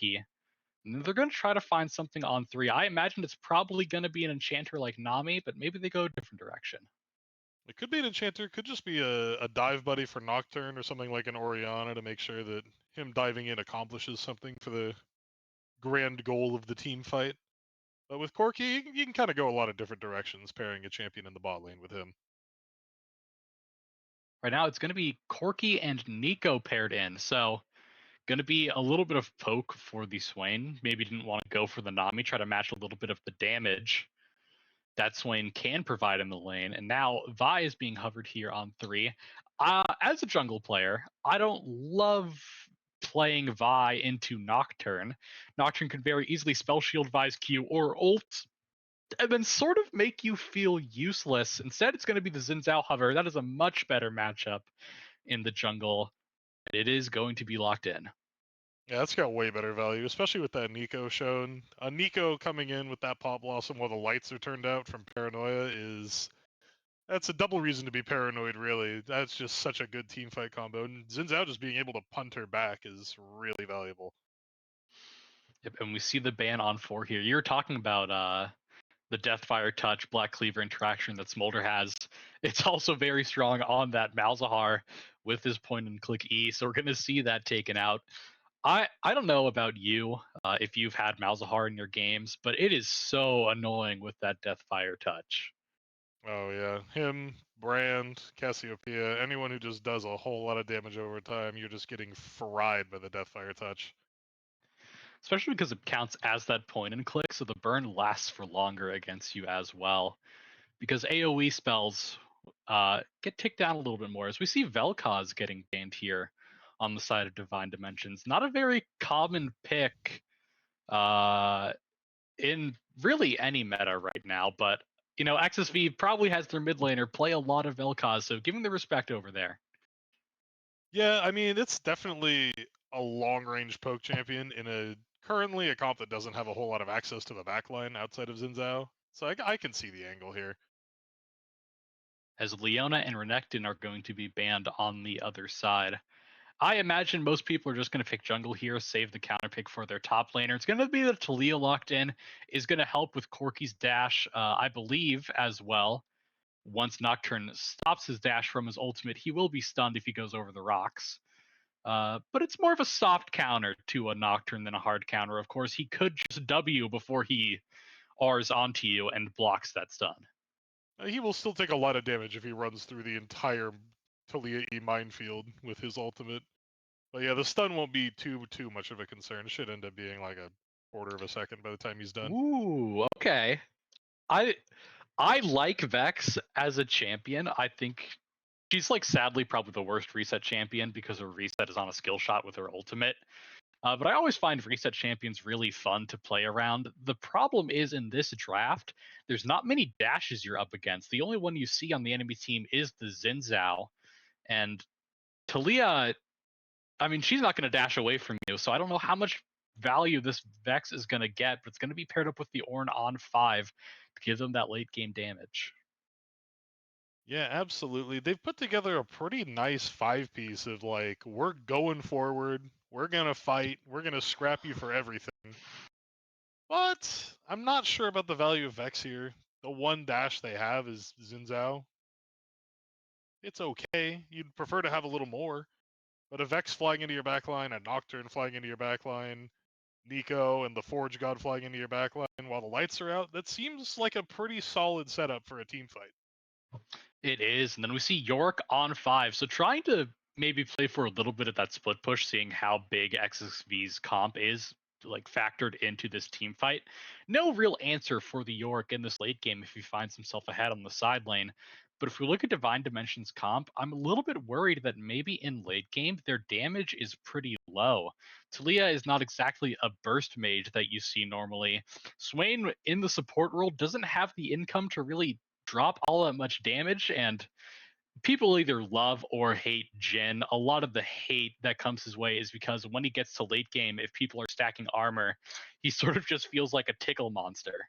Corki. And they're going to try to find something on 3. I imagine it's probably going to be an enchanter like Nami, but maybe they go a different direction. It could be an enchanter, could just be a dive buddy for Nocturne or something like an Oriana to make sure that him diving in accomplishes something for the grand goal of the team fight. But with Corki, you can kind of go a lot of different directions pairing a champion in the bot lane with him. Right now, it's going to be Corki and Nico paired in. So, going to be a little bit of poke for the Swain. Maybe didn't want to go for the Nami, try to match a little bit of the damage that Swain can provide in the lane. And now Vi is being hovered here on 3. As a jungle player, I don't love playing Vi into Nocturne. Nocturne can very easily spell shield Vi's Q or ult and then sort of make you feel useless. Instead, it's going to be the Xin Zhao hover. That is a much better matchup in the jungle. It is going to be locked in. Yeah, that's got way better value, especially with that Nico shown. Nico coming in with that Pop Blossom while the lights are turned out from Paranoia that's a double reason to be paranoid, really. That's just such a good team fight combo. And Xin Zhao just being able to punt her back is really valuable. Yep, and we see the ban on 4 here. You're talking about the Deathfire Touch, Black Cleaver interaction that Smolder has. It's also very strong on that Malzahar with his point and click E, so we're going to see that taken out. I don't know about you, if you've had Malzahar in your games, but it is so annoying with that Deathfire Touch. Oh yeah, him, Brand, Cassiopeia, anyone who just does a whole lot of damage over time, you're just getting fried by the Deathfire Touch. Especially because it counts as that point and click, so the burn lasts for longer against you as well. Because AoE spells get ticked down a little bit more, as we see Vel'Koz getting banned here on the side of Divine Dimensions. Not a very common pick in really any meta right now, but you know, XSV probably has their mid laner play a lot of Vel'Koz, so give him the respect over there. Yeah, I mean, it's definitely a long-range poke champion in currently a comp that doesn't have a whole lot of access to the backline outside of Xin Zhao. So I can see the angle here. As Leona and Renekton are going to be banned on the other side. I imagine most people are just going to pick jungle here, save the counter pick for their top laner. It's going to be that Taliyah locked in is going to help with Corki's dash, I believe, as well. Once Nocturne stops his dash from his ultimate, he will be stunned if he goes over the rocks. But it's more of a soft counter to a Nocturne than a hard counter. Of course, he could just W before he R's onto you and blocks that stun. He will still take a lot of damage if he runs through the entire Taliyah E minefield with his ultimate. But yeah, the stun won't be too much of a concern. It should end up being like a quarter of a second by the time he's done. Ooh, okay. I like Vex as a champion. I think she's like sadly probably the worst reset champion because her reset is on a skill shot with her ultimate. But I always find reset champions really fun to play around. The problem is in this draft, there's not many dashes you're up against. The only one you see on the enemy team is the Xin Zhao. And Taliyah, I mean, she's not going to dash away from you. So I don't know how much value this Vex is going to get, but it's going to be paired up with the Ornn on 5 to give them that late game damage. Yeah, absolutely. They've put together a pretty nice 5-piece of like, we're going forward, we're gonna fight, we're gonna scrap you for everything. But I'm not sure about the value of Vex here. The one dash they have is Xin Zhao. It's okay. You'd prefer to have a little more. But a Vex flying into your backline, a Nocturne flying into your backline, Nico and the Forge God flying into your backline while the lights are out, that seems like a pretty solid setup for a team fight. It is. And then we see York on 5. So trying to maybe play for a little bit of that split push, seeing how big XSV's comp is like factored into this team fight. No real answer for the York in this late game if he finds himself ahead on the side lane. But if we look at Divine Dimensions comp, I'm a little bit worried that maybe in late game their damage is pretty low. Taliyah is not exactly a burst mage that you see normally. Swain in the support role doesn't have the income to really drop all that much damage, and people either love or hate Jhin. A lot of the hate that comes his way is because when he gets to late game, if people are stacking armor, he sort of just feels like a tickle monster.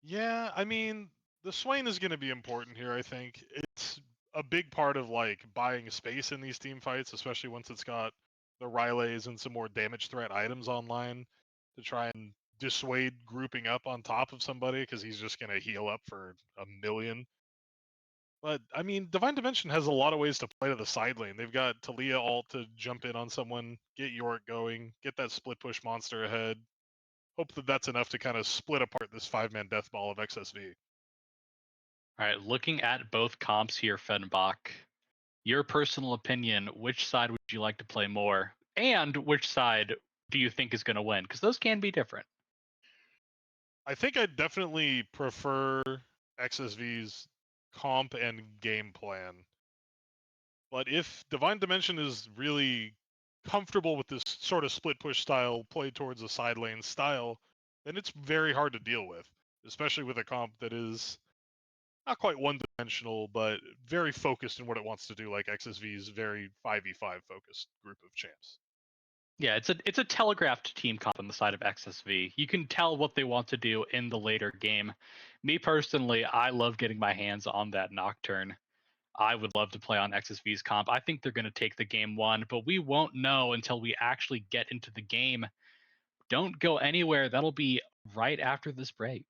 Yeah, I mean, the Swain is going to be important here, I think. It's a big part of like buying space in these team fights, especially once it's got the Rileys and some more damage threat items online to try and dissuade grouping up on top of somebody because he's just going to heal up for a million. But I mean, Divine Dimension has a lot of ways to play to the side lane. They've got Talia ult to jump in on someone, get Yorick going, get that split push monster ahead. Hope that that's enough to kind of split apart this 5-man death ball of XSV. All right, looking at both comps here, Fenbach, your personal opinion, which side would you like to play more? And which side do you think is going to win? Because those can be different. I think I definitely prefer XSV's comp and game plan. But if Divine Dimension is really comfortable with this sort of split push style, play towards a side lane style, then it's very hard to deal with, especially with a comp that is not quite one dimensional, but very focused in what it wants to do, like XSV's very 5v5 focused group of champs. Yeah, it's a telegraphed team comp on the side of XSV. You can tell what they want to do in the later game. Me personally, I love getting my hands on that Nocturne. I would love to play on XSV's comp. I think they're going to take the game one, but we won't know until we actually get into the game. Don't go anywhere. That'll be right after this break.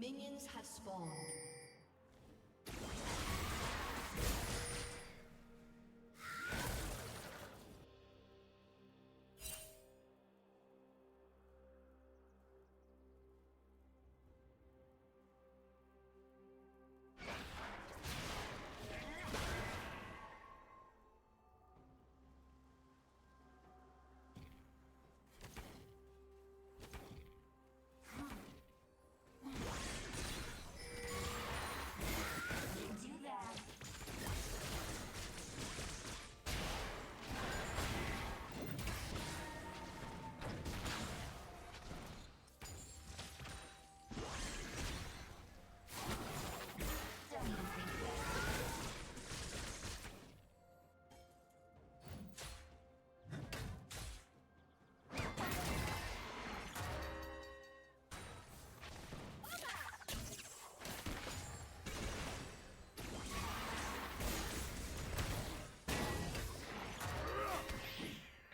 Minions have spawned.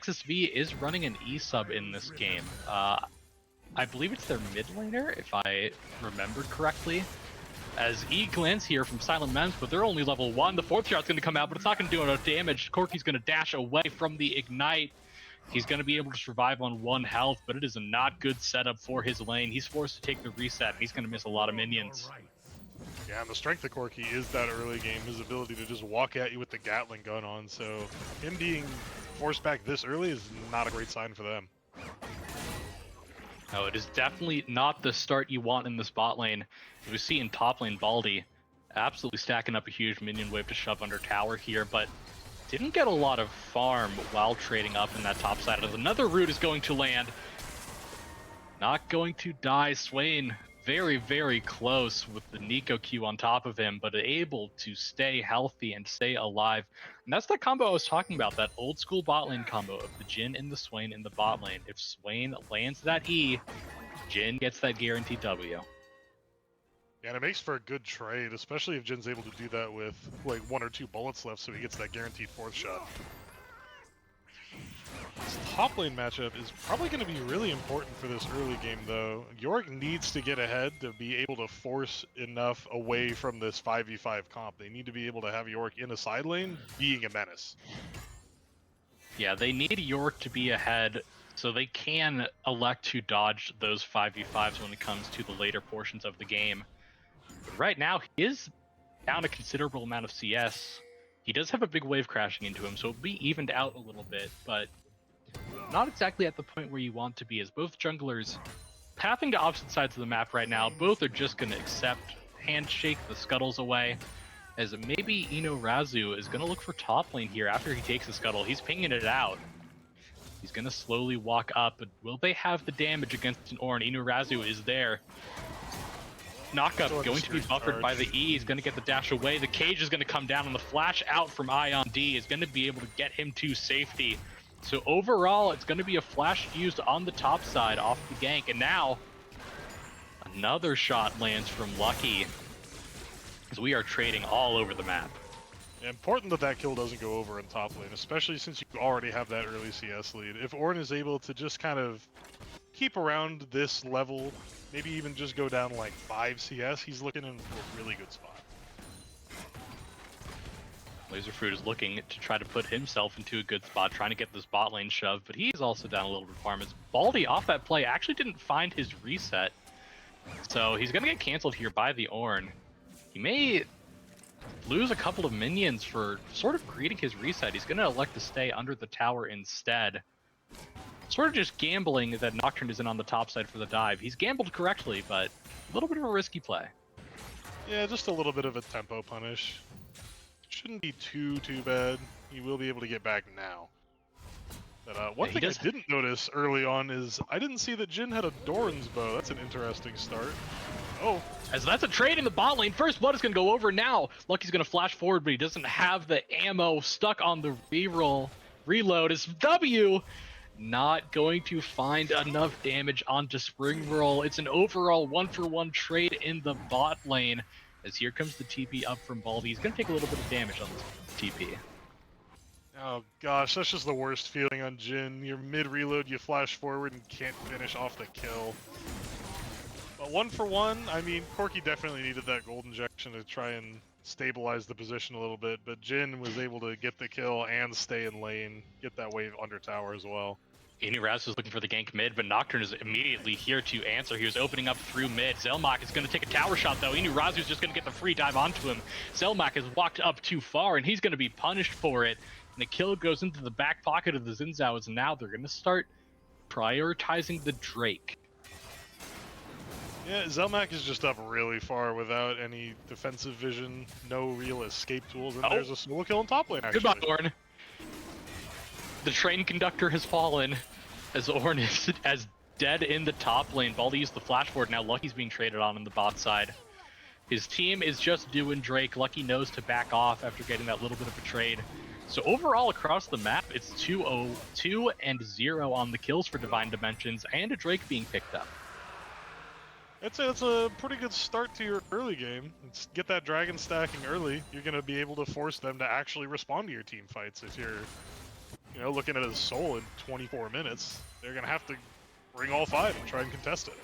XSV is running an E sub in this game. I believe it's their mid laner, if I remembered correctly. As E glance here from Silent Mems, but they're only level 1. The 4th shot's going to come out, but it's not going to do enough damage. Corki's going to dash away from the Ignite. He's going to be able to survive on 1 health, but it is a not good setup for his lane. He's forced to take the reset, and he's going to miss a lot of minions. Yeah, and the strength of Corki is that early game, his ability to just walk at you with the Gatling gun on, so him being forced back this early is not a great sign for them. No, it is definitely not the start you want in this bot lane. As we see in top lane, Baldi absolutely stacking up a huge minion wave to shove under tower here, but didn't get a lot of farm while trading up in that top side. As another root is going to land. Not going to die. Swain very, very close with the Nico Q on top of him, but able to stay healthy and stay alive. And that's the combo I was talking about, that old school bot lane combo of the Jhin and the Swain in the bot lane. If Swain lands that E, Jhin gets that guaranteed W. Yeah, and it makes for a good trade, especially if Jin's able to do that with like 1 or 2 bullets left, so he gets that guaranteed 4th shot. This top lane matchup is probably going to be really important for this early game, though. Yorick needs to get ahead to be able to force enough away from this 5v5 comp. They need to be able to have Yorick in a side lane being a menace. Yeah, they need Yorick to be ahead so they can elect to dodge those 5v5s when it comes to the later portions of the game. But right now, he is down a considerable amount of CS. He does have a big wave crashing into him, so it'll be evened out a little bit, but not exactly at the point where you want to be, as both junglers pathing to opposite sides of the map right now. Both are just going to accept, handshake the scuttles away, as maybe Ino Razu is going to look for top lane here after he takes the scuttle. He's pinging it out. He's going to slowly walk up, but will they have the damage against an Ornn? Ino Razu is there. Knockup going to be buffered by the E. He's going to get the dash away. The cage is going to come down, and the flash out from Ion D is going to be able to get him to safety. So overall, it's going to be a flash used on the top side off the gank. And now, another shot lands from Lucky, as we are trading all over the map. Yeah, important that that kill doesn't go over in top lane, especially since you already have that early CS lead. If Ornn is able to just kind of keep around this level, maybe even just go down like 5 CS, he's looking in a really good spot. Laserfruit is looking to try to put himself into a good spot, trying to get this bot lane shoved, but he's also down a little bit of farm. As Baldi off that play actually didn't find his reset, so he's going to get canceled here by the Ornn. He may lose a couple of minions for sort of creating his reset. He's going to elect to stay under the tower instead. Sort of just gambling that Nocturne isn't on the top side for the dive. He's gambled correctly, but a little bit of a risky play. Yeah, just a little bit of a tempo punish. Shouldn't be too bad. He will be able to get back now. But one thing I didn't notice early on is I didn't see that Jhin had a Doran's bow. That's an interesting start. Oh. As that's a trade in the bot lane. First blood is going to go over now. Lucky's going to flash forward, but he doesn't have the ammo stuck on the reload. As W not going to find enough damage onto Spring Roll. It's an overall 1-for-1 trade in the bot lane. As here comes the TP up from Baldi. He's going to take a little bit of damage on this TP. Oh gosh, that's just the worst feeling on Jhin. You're mid-reload, you flash forward and can't finish off the kill. But 1-for-1, I mean, Corky definitely needed that gold injection to try and stabilize the position a little bit, but Jin was able to get the kill and stay in lane, get that wave under tower as well. Inuraz was looking for the gank mid, but Nocturne is immediately here to answer. He was opening up through mid. Zelmak is going to take a tower shot, though. Inuraz is just going to get the free dive onto him. Zelmak has walked up too far, and he's going to be punished for it. And the kill goes into the back pocket of the Xin Zhaos, and now they're going to start prioritizing the Drake. Yeah, Zelmak is just up really far without any defensive vision, no real escape tools, and there's a solo kill in top lane, actually. Goodbye, Ornn. The train conductor has fallen as Ornn is as dead in the top lane. Baldy used the flash forward. Now Lucky's being traded on the bot side. His team is just doing Drake. Lucky knows to back off after getting that little bit of a trade. So overall across the map, it's 2-0, 2-0 on the kills for Divine Dimensions, and a Drake being picked up. It's a pretty good start to your early game. Get that dragon stacking early. You're going to be able to force them to actually respond to your team fights. If you're, looking at his soul in 24 minutes, they're going to have to bring all 5 and try and contest it.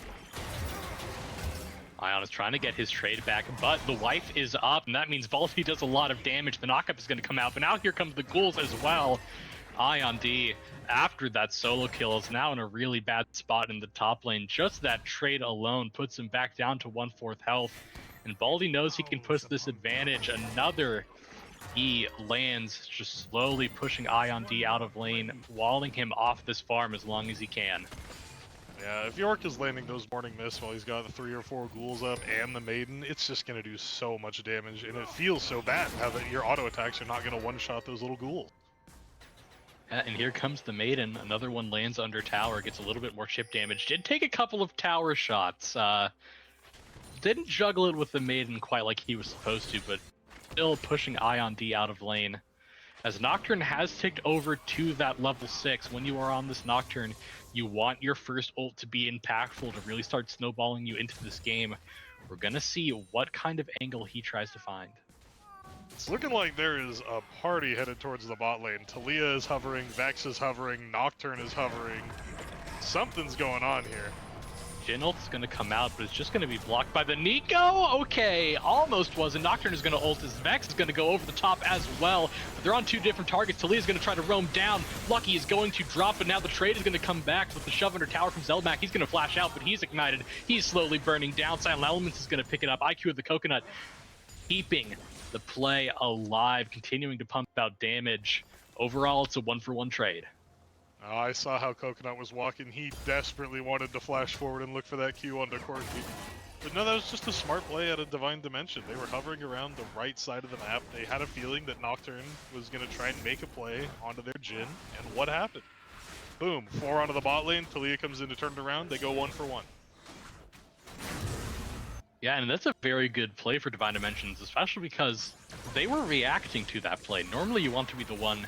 Ion is trying to get his trade back, but the wife is up, and that means Baldy does a lot of damage. The knockup is going to come out, but now here comes the ghouls as well. Ion D, after that solo kill, is now in a really bad spot in the top lane. Just that trade alone puts him back down to 1/4 health, and Baldy knows he can push this advantage. Another E lands, just slowly pushing Ion D out of lane, walling him off this farm as long as he can. Yeah, if York is landing those morning mists while he's got the 3 or 4 ghouls up and the maiden, it's just going to do so much damage, and it feels so bad now that your auto attacks are not going to one-shot those little ghouls. And here comes the maiden. Another one lands under tower, gets a little bit more chip damage. Did take a couple of tower shots. Didn't juggle it with the maiden quite like he was supposed to, but still pushing Ion D out of lane. As Nocturne has ticked over to that level 6, when you are on this Nocturne, you want your first ult to be impactful to really start snowballing you into this game. We're gonna see what kind of angle he tries to find. It's looking like there is a party headed towards the bot lane. Talia is hovering, Vex is hovering, Nocturne is hovering. Something's going on here. Jin ult's gonna come out, but it's just gonna be blocked by the Nico. Okay, almost wasn't. Nocturne is gonna ult. His Vex is gonna go over the top as well. But they're on 2 different targets. Talia's gonna try to roam down. Lucky is going to drop, but now the trade is gonna come back with the shove under tower from Zelmak. He's gonna flash out, but he's ignited. He's slowly burning down. Silent Elements is gonna pick it up. IQ of the Coconut keeping the play alive, continuing to pump out damage. Overall, it's a 1-for-1 trade. I saw how Coconut was walking. He desperately wanted to flash forward and look for that Q onto Corky. But no, that was just a smart play out of Divine Dimension. They were hovering around the right side of the map. They had a feeling that Nocturne was going to try and make a play onto their Jin. And what happened? Boom. 4 onto the bot lane. Talia comes in to turn it around. They go 1-for-1. Yeah, and that's a very good play for Divine Dimensions, especially because they were reacting to that play. Normally you want to be the one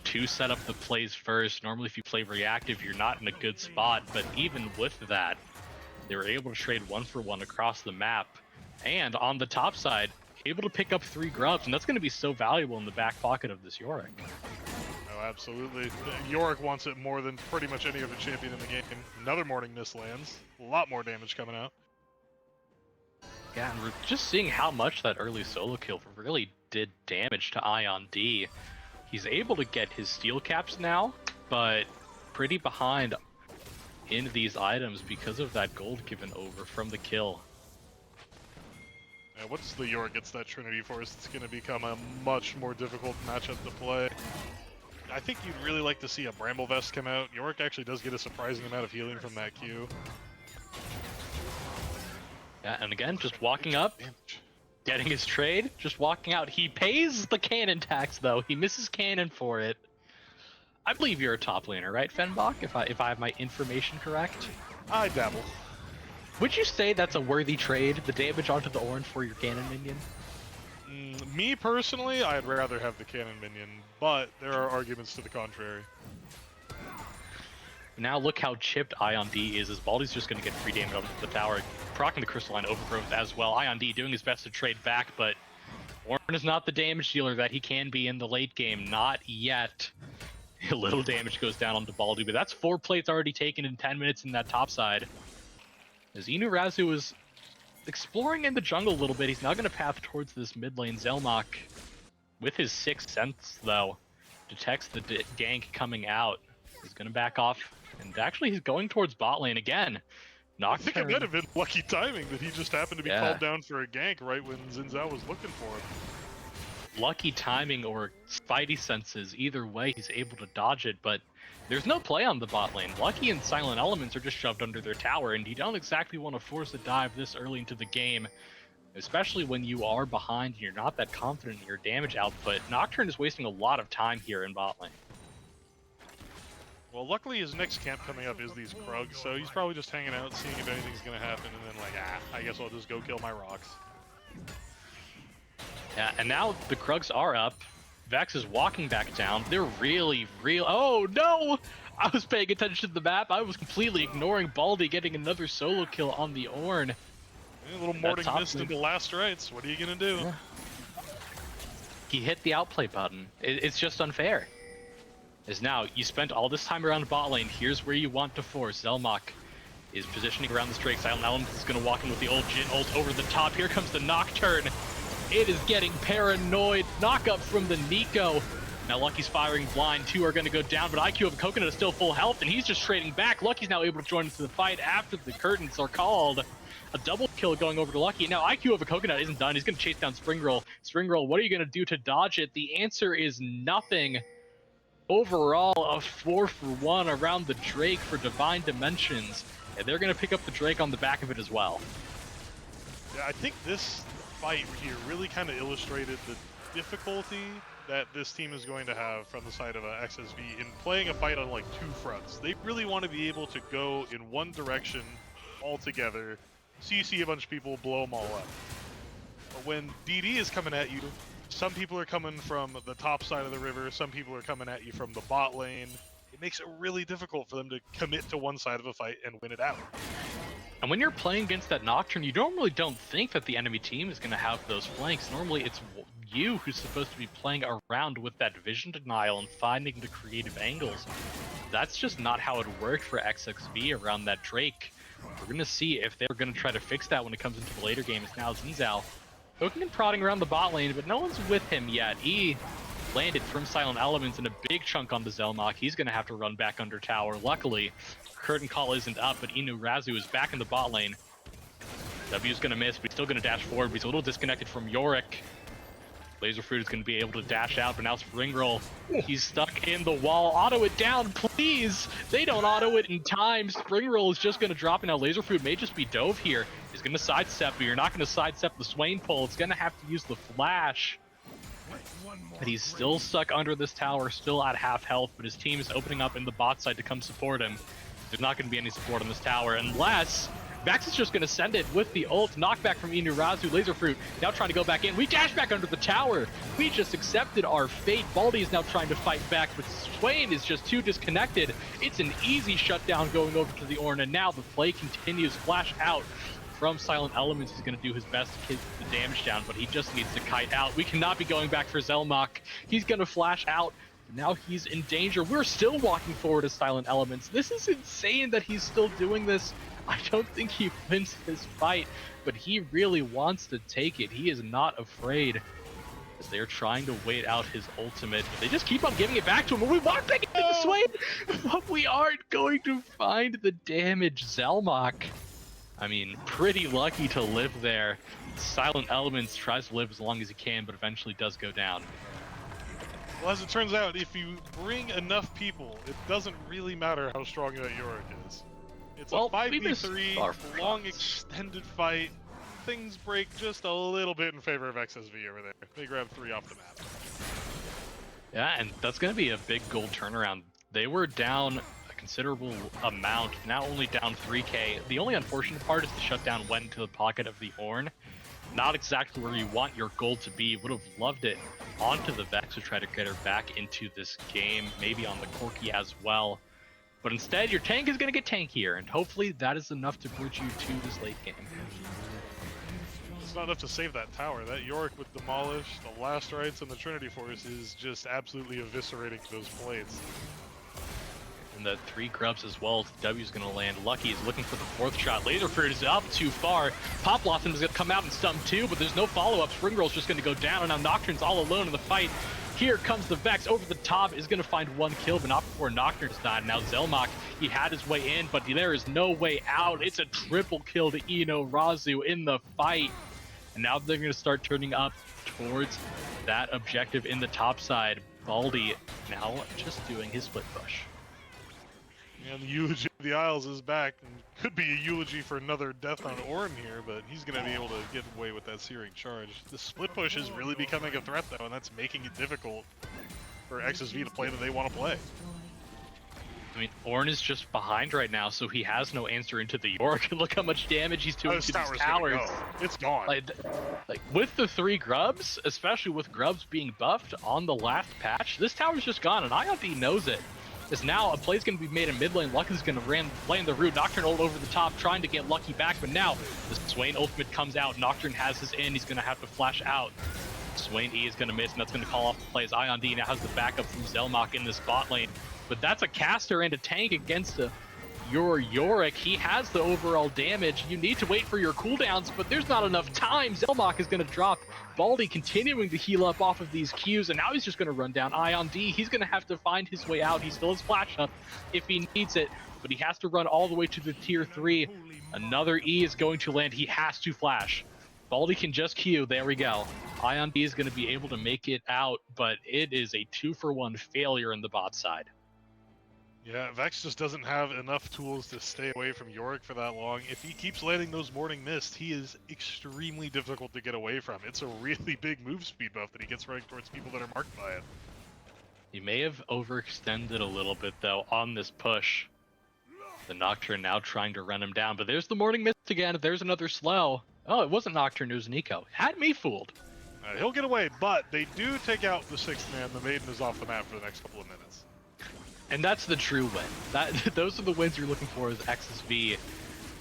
to set up the plays first. Normally if you play reactive, you're not in a good spot, but even with that, they were able to trade 1-for-1 across the map. And on the top side, able to pick up 3 grubs, and that's going to be so valuable in the back pocket of this Yorick. Oh, absolutely. Yorick wants it more than pretty much any other champion in the game. Another morning mist lands. A lot more damage coming out. Yeah, and we're just seeing how much that early solo kill really did damage to Ion D. He's able to get his steel caps now, but pretty behind in these items because of that gold given over from the kill. Yeah, once the Yorick gets that Trinity Force, it's going to become a much more difficult matchup to play. I think you'd really like to see a Bramble Vest come out. Yorick actually does get a surprising amount of healing from that Q. Yeah, and again, just walking up, getting his trade, just walking out. He pays the cannon tax, though. He misses cannon for it. I believe you're a top laner, right, Fenbach? If I have my information correct? I dabble. Would you say that's a worthy trade, the damage onto the Ornn for your cannon minion? Me personally, I'd rather have the cannon minion, but there are arguments to the contrary. Now look how chipped Ion D is, as Baldy's just going to get free damage onto the tower, proccing the Crystalline Overgrowth as well. Ion D doing his best to trade back, but Ornn is not the damage dealer that he can be in the late game. Not yet. A little damage goes down onto Baldy, but that's 4 plates already taken in 10 minutes in that top side. As Inurazu is exploring in the jungle a little bit, he's now going to path towards this mid lane. Zelmok, with his sixth sense, though, detects the gank coming out. He's going to back off, and actually he's going towards bot lane again. I think it might have been lucky timing that he just happened to be called down for a gank right when Xin Zhao was looking for him. Lucky timing or spidey senses, either way he's able to dodge it, but there's no play on the bot lane. Lucky and Silent Elements are just shoved under their tower, and you don't exactly want to force a dive this early into the game, especially when you are behind and you're not that confident in your damage output. Nocturne is wasting a lot of time here in bot lane. Well, luckily his next camp coming up is these Krugs, so he's probably just hanging out, seeing if anything's going to happen, and then like, I guess I'll just go kill my rocks. Yeah, and now the Krugs are up. Vex is walking back down. They're really, oh no! I was paying attention to the map. I was completely ignoring Baldy getting another solo kill on the Ornn. A little morning mist into last rites. What are you going to do? Yeah. He hit the outplay button. It's just unfair. As now, you spent all this time around bot lane, here's where you want to force. Zelmok is positioning around this Drake. Silent Elements is going to walk in with the old Jhin ult over the top. Here comes the Nocturne. It is getting paranoid. Knock up from the Nico. Now Lucky's firing blind. Two are going to go down, but IQ of Coconut is still full health, and he's just trading back. Lucky's now able to join into the fight after the curtains are called. A double kill going over to Lucky. Now IQ of a Coconut isn't done. He's going to chase down Spring Roll. Spring Roll, what are you going to do to dodge it? The answer is nothing. Overall, a 4-for-1 around the Drake for Divine Dimensions. And they're going to pick up the Drake on the back of it as well. Yeah, I think this fight here really kind of illustrated the difficulty that this team is going to have from the side of XSV in playing a fight on like two fronts. They really want to be able to go in one direction all together, so you see a bunch of people blow them all up. But when DD is coming at you, some people are coming from the top side of the river, some people are coming at you from the bot lane. It makes it really difficult for them to commit to one side of a fight and win it out. And when you're playing against that Nocturne, you normally don't think that the enemy team is going to have those flanks. Normally it's you who's supposed to be playing around with that vision denial and finding the creative angles. That's just not how it worked for XSV around that Drake. We're going to see if they're going to try to fix that when it comes into the later games. Now Xin Zhao poking and prodding around the bot lane, but no one's with him yet. He landed from Silent Elements in a big chunk on the Zelmok. He's going to have to run back under tower. Luckily, Curtain Call isn't up, but Inurazu is back in the bot lane. W's going to miss, but he's still going to dash forward, but he's a little disconnected from Yorick. Laser Fruit is going to be able to dash out, but now Spring Roll, he's stuck in the wall. Auto it down, please! They don't auto it in time. Spring Roll is just going to drop, and now Laser Fruit may just be dove here. He's going to sidestep, but you're not going to sidestep the Swain pull. It's going to have to use the Flash. But he's still stuck under this tower, still at half health, but his team is opening up in the bot side to come support him. There's not going to be any support on this tower unless Vex is just going to send it with the ult. Knockback from Inurazu. Laser Fruit now trying to go back in. We dash back under the tower. We just accepted our fate. Baldy is now trying to fight back, but Swain is just too disconnected. It's an easy shutdown going over to the Ornn, and now the play continues. Flash out from Silent Elements. He's going to do his best to keep the damage down, but he just needs to kite out. We cannot be going back for Zelmok. He's going to flash out. Now he's in danger. We're still walking forward as Silent Elements. This is insane that he's still doing this. I don't think he wins this fight, but he really wants to take it. He is not afraid as they're trying to wait out his ultimate. They just keep on giving it back to him. We want back into the Swain, but we aren't going to find the damage. Zelmok, I mean, pretty lucky to live there. Silent Elements tries to live as long as he can, but eventually does go down. Well, as it turns out, if you bring enough people, it doesn't really matter how strong that Yorick is. It's a 5v3, long extended fight. Things break just a little bit in favor of XSV over there. They grab 3 off the map. Yeah, and that's going to be a big goal turnaround. They were down a considerable amount, now only down 3k. The only unfortunate part is the shutdown went into the pocket of the Ornn. Not exactly where you want your goal to be. Would have loved it onto the Vex to try to get her back into this game, maybe on the Corki as well. But instead, your tank is going to get tankier, and hopefully that is enough to bridge you to this late game. It's not enough to save that tower. That Yorick with Demolish, the Last Rites, and the Trinity Force is just absolutely eviscerating those plates. And the 3 grubs as well. W's going to land. Lucky is looking for the 4th shot. Laserfruit is up too far. Pop Blossom is going to come out and stump too, but there's no follow-up. Spring Roll's just going to go down, and now Nocturne's all alone in the fight. Here comes the Vex over the top, is going to find 1 kill, but not before Nocturne's died. Now Zelmok, he had his way in, but there is no way out. It's a triple kill to Ino Razu in the fight. And now they're going to start turning up towards that objective in the top side. Baldy now just doing his split push. And the eulogy of the Isles is back, and could be a eulogy for another death on Ornn here, but he's going to be able to get away with that searing charge. The split push is really becoming a threat, though, and that's making it difficult for XSV to play that they want to play. I mean, Ornn is just behind right now, so he has no answer into the York. Look how much damage he's doing to these towers. It's gone. Like with the 3 grubs, especially with grubs being buffed on the last patch, this tower's just gone, and IOD knows it. Is now a play's going to be made in mid lane. Lucky's going to land the root. Nocturne ult over the top, trying to get Lucky back, but now the Swain ultimate comes out. Nocturne has his in. He's going to have to flash out. Swain E is going to miss, and that's going to call off the play as Ion D now has the backup from Zelmok in this bot lane. But that's a caster and a tank against your Yorick. He has the overall damage. You need to wait for your cooldowns, but there's not enough time. Zelmok is going to drop. Baldy continuing to heal up off of these Qs, and now he's just going to run down Ion D. He's going to have to find his way out. He still has flash up if he needs it, but he has to run all the way to the tier 3. Another E is going to land. He has to flash. Baldy can just Q. There we go. Ion D is going to be able to make it out, but it is a 2-for-1 failure in the bot side. Yeah, Vex just doesn't have enough tools to stay away from Yorick for that long. If he keeps landing those Morning Mist, he is extremely difficult to get away from. It's a really big move speed buff that he gets running towards people that are marked by it. He may have overextended a little bit, though, on this push. The Nocturne now trying to run him down, but there's the Morning Mist again. There's another slow. Oh, it wasn't Nocturne, it was Nico. Had me fooled. He'll get away, but they do take out the 6th man. The Maiden is off the map for the next couple of minutes. And that's the true win. Those are the wins you're looking for as XSV.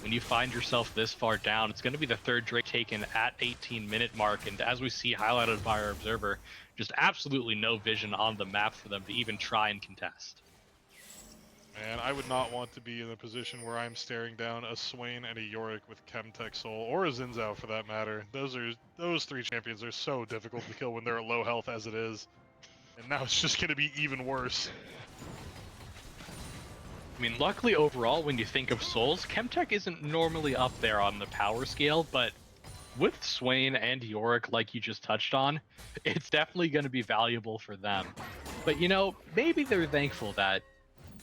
When you find yourself this far down, it's going to be the 3rd Drake taken at 18-minute mark. And as we see highlighted by our observer, just absolutely no vision on the map for them to even try and contest. Man, I would not want to be in a position where I'm staring down a Swain and a Yorick with Chemtech Soul, or a Zinzao for that matter. Those 3 champions are so difficult to kill when they're at low health as it is. And now it's just going to be even worse. I mean, luckily overall, when you think of souls, Chemtech isn't normally up there on the power scale, but with Swain and Yorick, like you just touched on, it's definitely going to be valuable for them. But, you know, maybe they're thankful that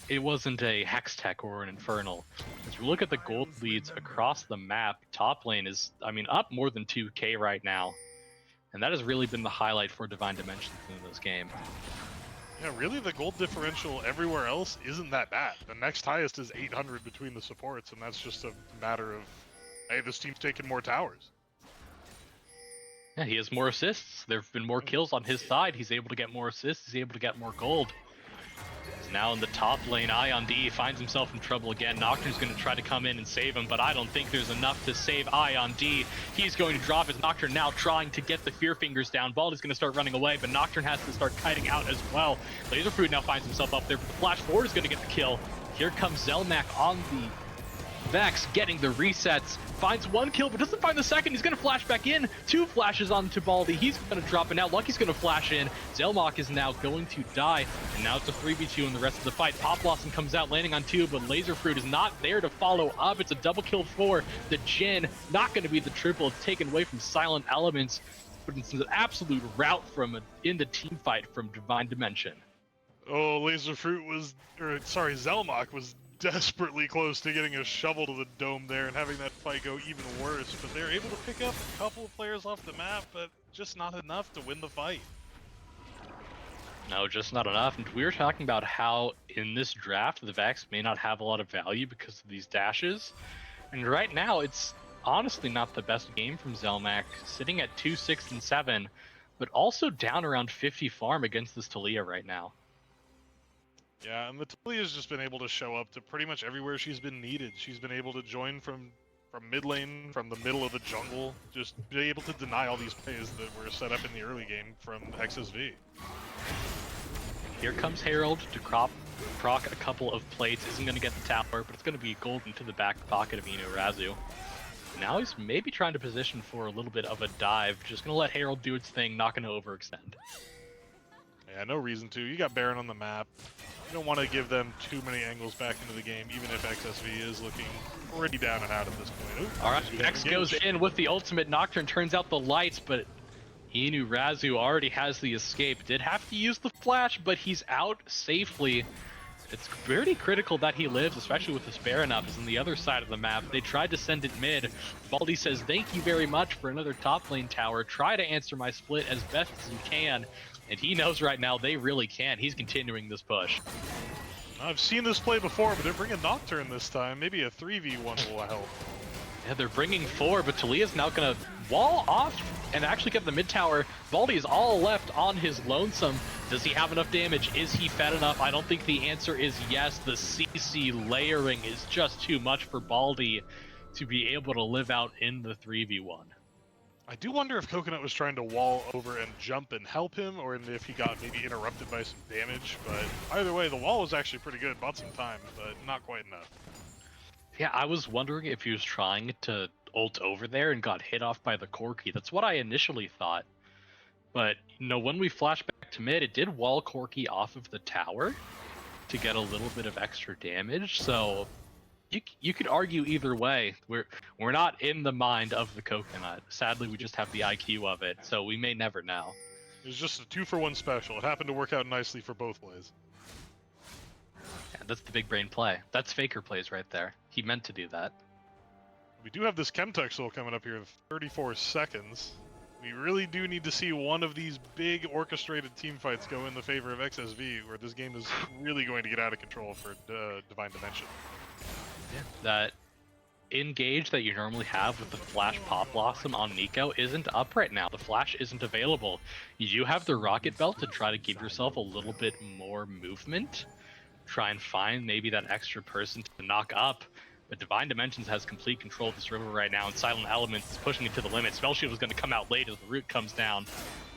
it wasn't a Hextech or an Infernal. As we look at the gold leads across the map, top lane is, I mean, up more than 2k right now. And that has really been the highlight for Divine Dimensions in this game. Yeah, really the gold differential everywhere else isn't that bad. The next highest is 800 between the supports, and that's just a matter of, hey, this team's taking more towers. Yeah, he has more assists. There have been more kills on his side. He's able to get more assists. He's able to get more gold. He's now in the top lane. Ion D finds himself in trouble again. Nocturne's going to try to come in and save him, but I don't think there's enough to save Ion D. He's going to drop his Nocturne now, trying to get the Fear Fingers down. Baldy's going to start running away, but Nocturne has to start kiting out as well. Laserfruit now finds himself up there, but the Flash Forward is going to get the kill. Here comes Zelmak on the Vex, getting the resets. Finds 1 kill, but doesn't find the 2nd. He's going to flash back in. 2 flashes onto Baldy. He's going to drop it now. Lucky's going to flash in. Zelmok is now going to die. And now it's a 3v2 in the rest of the fight. Pop Blossom comes out, landing on 2, but Laserfruit is not there to follow up. It's a double kill for the Jhin. Not going to be the triple. It's taken away from Silent Elements. But it's an absolute rout in the team fight from Divine Dimension. Oh, Zelmok was desperately close to getting a shovel to the dome there and having that fight go even worse, but they're able to pick up a couple of players off the map, but just not enough to win the fight. No, just not enough. And we were talking about how in this draft the Vex may not have a lot of value because of these dashes, and right now it's honestly not the best game from Zelmak, sitting at 2, 6, and 7, but also down around 50 farm against this Taliyah right now. Yeah, and the Taliyah's just been able to show up to pretty much everywhere she's been needed. She's been able to join from mid lane, from the middle of the jungle, just be able to deny all these plays that were set up in the early game from XSV. Here comes Herald to proc a couple of plates. Isn't going to get the tower, but it's going to be golden to the back pocket of Razu. Now he's maybe trying to position for a little bit of a dive. Just going to let Herald do its thing, not going to overextend. Yeah, no reason to. You got Baron on the map. You don't want to give them too many angles back into the game, even if XSV is looking pretty down and out at this point. Ooh, all right, X goes in with the ultimate. Nocturne turns out the lights, but Razu already has the escape. Did have to use the flash, but he's out safely. It's pretty critical that he lives, especially with this Baron up. Is on the other side of the map. They tried to send it mid. Baldy says, thank you very much for another top lane tower. Try to answer my split as best as you can. And he knows right now they really can't. He's continuing this push. I've seen this play before, but they're bringing Nocturne this time. Maybe a 3v1 will help. Yeah, they're bringing 4, but Talia's now going to wall off and actually get the mid tower. Baldy is all left on his lonesome. Does he have enough damage? Is he fed enough? I don't think the answer is yes. The CC layering is just too much for Baldy to be able to live out in the 3v1. I do wonder if Coconut was trying to wall over and jump and help him, or if he got maybe interrupted by some damage, but either way, the wall was actually pretty good. Bought some time, but not quite enough. Yeah, I was wondering if he was trying to ult over there and got hit off by the Corki. That's what I initially thought. But, when we flash back to mid, it did wall Corki off of the tower to get a little bit of extra damage, so you could argue either way. We're not in the mind of the Coconut. Sadly, we just have the IQ of it, so we may never know. It was just a 2-for-1 special. It happened to work out nicely for both plays. Yeah, that's the big brain play. That's Faker plays right there. He meant to do that. We do have this Chemtech Soul coming up here in 34 seconds. We really do need to see one of these big orchestrated team fights go in the favor of XSV, where this game is really going to get out of control for Divine Dimension. Yeah, that engage that you normally have with the Flash Pop Blossom on Nico isn't up right now. The Flash isn't available. You do have the Rocket Belt to try to give yourself a little bit more movement. Try and find maybe that extra person to knock up. But Divine Dimensions has complete control of this river right now, and Silent Elements is pushing it to the limit. Spell Shield is going to come out late as the root comes down.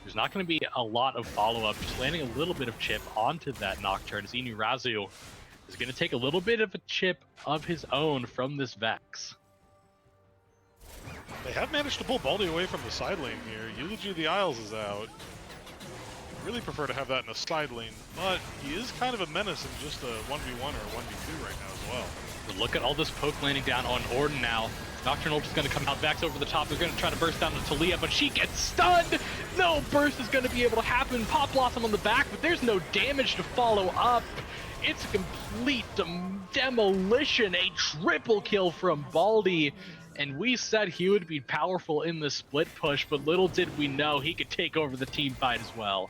There's not going to be a lot of follow-up, just landing a little bit of chip onto that Nocturne. As Razu is going to take a little bit of a chip of his own from this Vex. They have managed to pull Baldy away from the side lane here. Eulogy of the Isles is out. Really prefer to have that in a side lane, but he is kind of a menace in just a 1v1 or a 1v2 right now as well. But look at all this poke landing down on Orden now. Nocturne ult is going to come out, Vex over the top. They're going to try to burst down to Talia, but she gets stunned! No burst is going to be able to happen. Pop Blossom on the back, but there's no damage to follow up. It's a complete demolition, a triple kill from Baldy. And we said he would be powerful in the split push, but little did we know he could take over the team fight as well.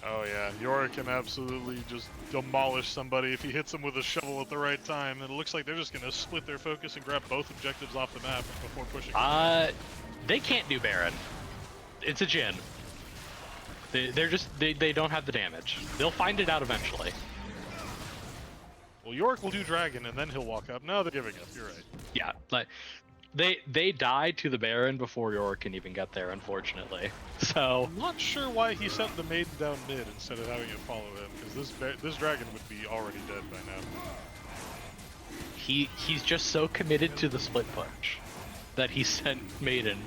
Oh yeah, Yorick can absolutely just demolish somebody if he hits them with a shovel at the right time. And it looks like they're just going to split their focus and grab both objectives off the map before pushing. They can't do Baron. It's a Jhin. They don't have the damage. They'll find it out eventually. Well, Yorick will do Dragon and then he'll walk up. No, they're giving up. You're right. Yeah, like they die to the Baron before Yorick can even get there, unfortunately. So I'm not sure why he sent the Maiden down mid instead of having it follow him, because this Dragon would be already dead by now. He's just so committed to the split push that he sent Maiden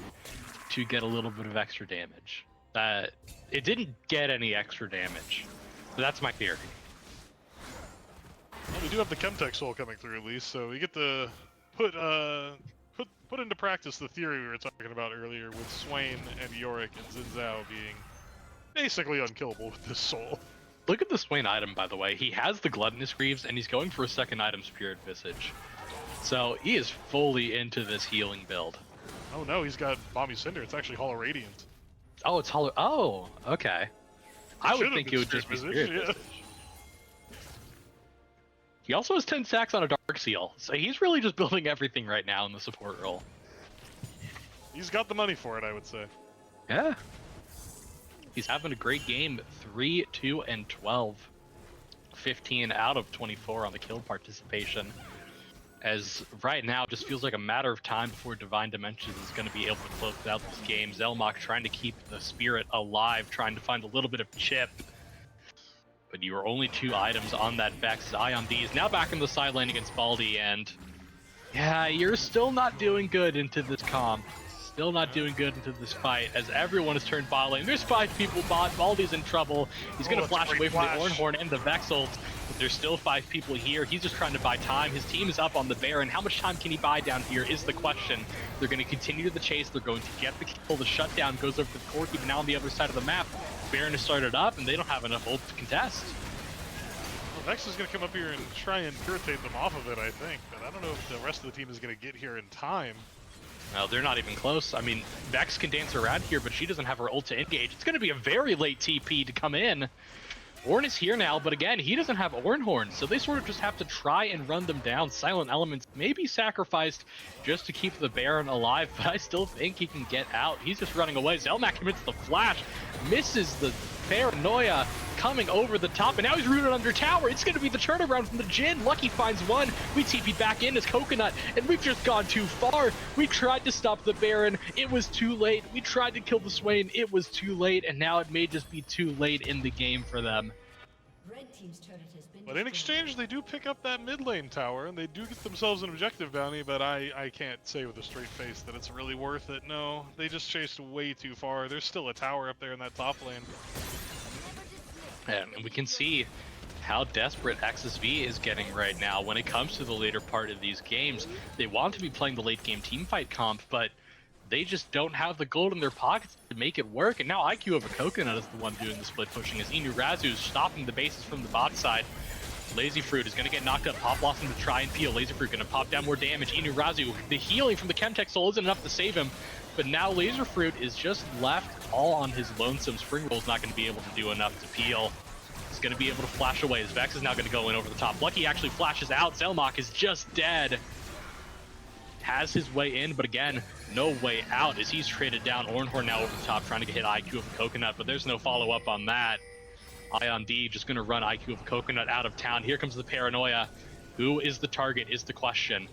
to get a little bit of extra damage. It didn't get any extra damage. So that's my theory. Well, we do have the Chemtech Soul coming through at least, so we get to put into practice the theory we were talking about earlier with Swain and Yorick and Xin Zhao being basically unkillable with this soul. Look at the Swain item, by the way. He has the Gluttonous Greaves, and he's going for a second item, Spirit Visage. So he is fully into this healing build. Oh no, he's got Balmy Cinder. It's actually Hollow Radiant. Oh, it's Hollow... Oh, okay. I would think it would just be Spirit Visage. He also has 10 stacks on a Dark Seal, so he's really just building everything right now in the support role. He's got the money for it, I would say. Yeah. He's having a great game. 3, 2, and 12. 15 out of 24 on the kill participation. As right now, it just feels like a matter of time before Divine Dimensions is going to be able to close out this game. Zelmok trying to keep the spirit alive, trying to find a little bit of chip. But you are only 2 items on that Vex. Ion D is now back in the side lane against Baldi, and yeah, you're still not doing good into this comp. Still not doing good into this fight, as everyone has turned bot lane. There's 5 people bot, Baldi's in trouble. He's gonna flash away from the Ornhorn and the Vex ult, but there's still 5 people here. He's just trying to buy time. His team is up on the Baron. How much time can he buy down here is the question. They're gonna continue the chase. They're going to get the kill. The shutdown goes over to Corki, but now on the other side of the map, Baron has started up, and they don't have enough ult to contest. Well, Vex is going to come up here and try and irritate them off of it, I think. But I don't know if the rest of the team is going to get here in time. No, they're not even close. I mean, Vex can dance around here, but she doesn't have her ult to engage. It's going to be a very late TP to come in. Ornn is here now, but again, he doesn't have Ornhorn, so they sort of just have to try and run them down. Silent Elements may be sacrificed just to keep the Baron alive, but I still think he can get out. He's just running away. Zelmak commits the flash, misses the Paranoia coming over the top, and now he's rooted under tower. It's going to be the turnaround from the Jhin. Lucky finds one. We TP back in as Coconut, and we've just gone too far. We tried to stop the Baron. It was too late. We tried to kill the Swain. It was too late, and now it may just be too late in the game for them. Red team's turret has been But in exchange, they do pick up that mid lane tower, and they do get themselves an objective bounty, but I can't say with a straight face that it's really worth it. No, they just chased way too far. There's still a tower up there in that top lane. And we can see how desperate XSV is getting right now when it comes to the later part of these games. They want to be playing the late game teamfight comp, but they just don't have the gold in their pockets to make it work. And now IQ of a Coconut is the one doing the split pushing, as Inurazu is stopping the bases from the bot side. Lazy Fruit is going to get knocked up. Pop Blossom to try and peel. Lazy Fruit going to pop down more damage. Inurazu, the healing from the Chemtech Soul isn't enough to save him. But now Laser Fruit is just left all on his lonesome. Spring Roll is not going to be able to do enough to peel. He's going to be able to flash away. His Vex is now going to go in over the top. Lucky actually flashes out. Zelmak is just dead. Has his way in, but again, no way out as he's traded down. Ornhorn now over the top, trying to hit IQ of a Coconut, but there's no follow-up on that. Ion D just going to run IQ of a Coconut out of town. Here comes the Paranoia. Who is the target is the question.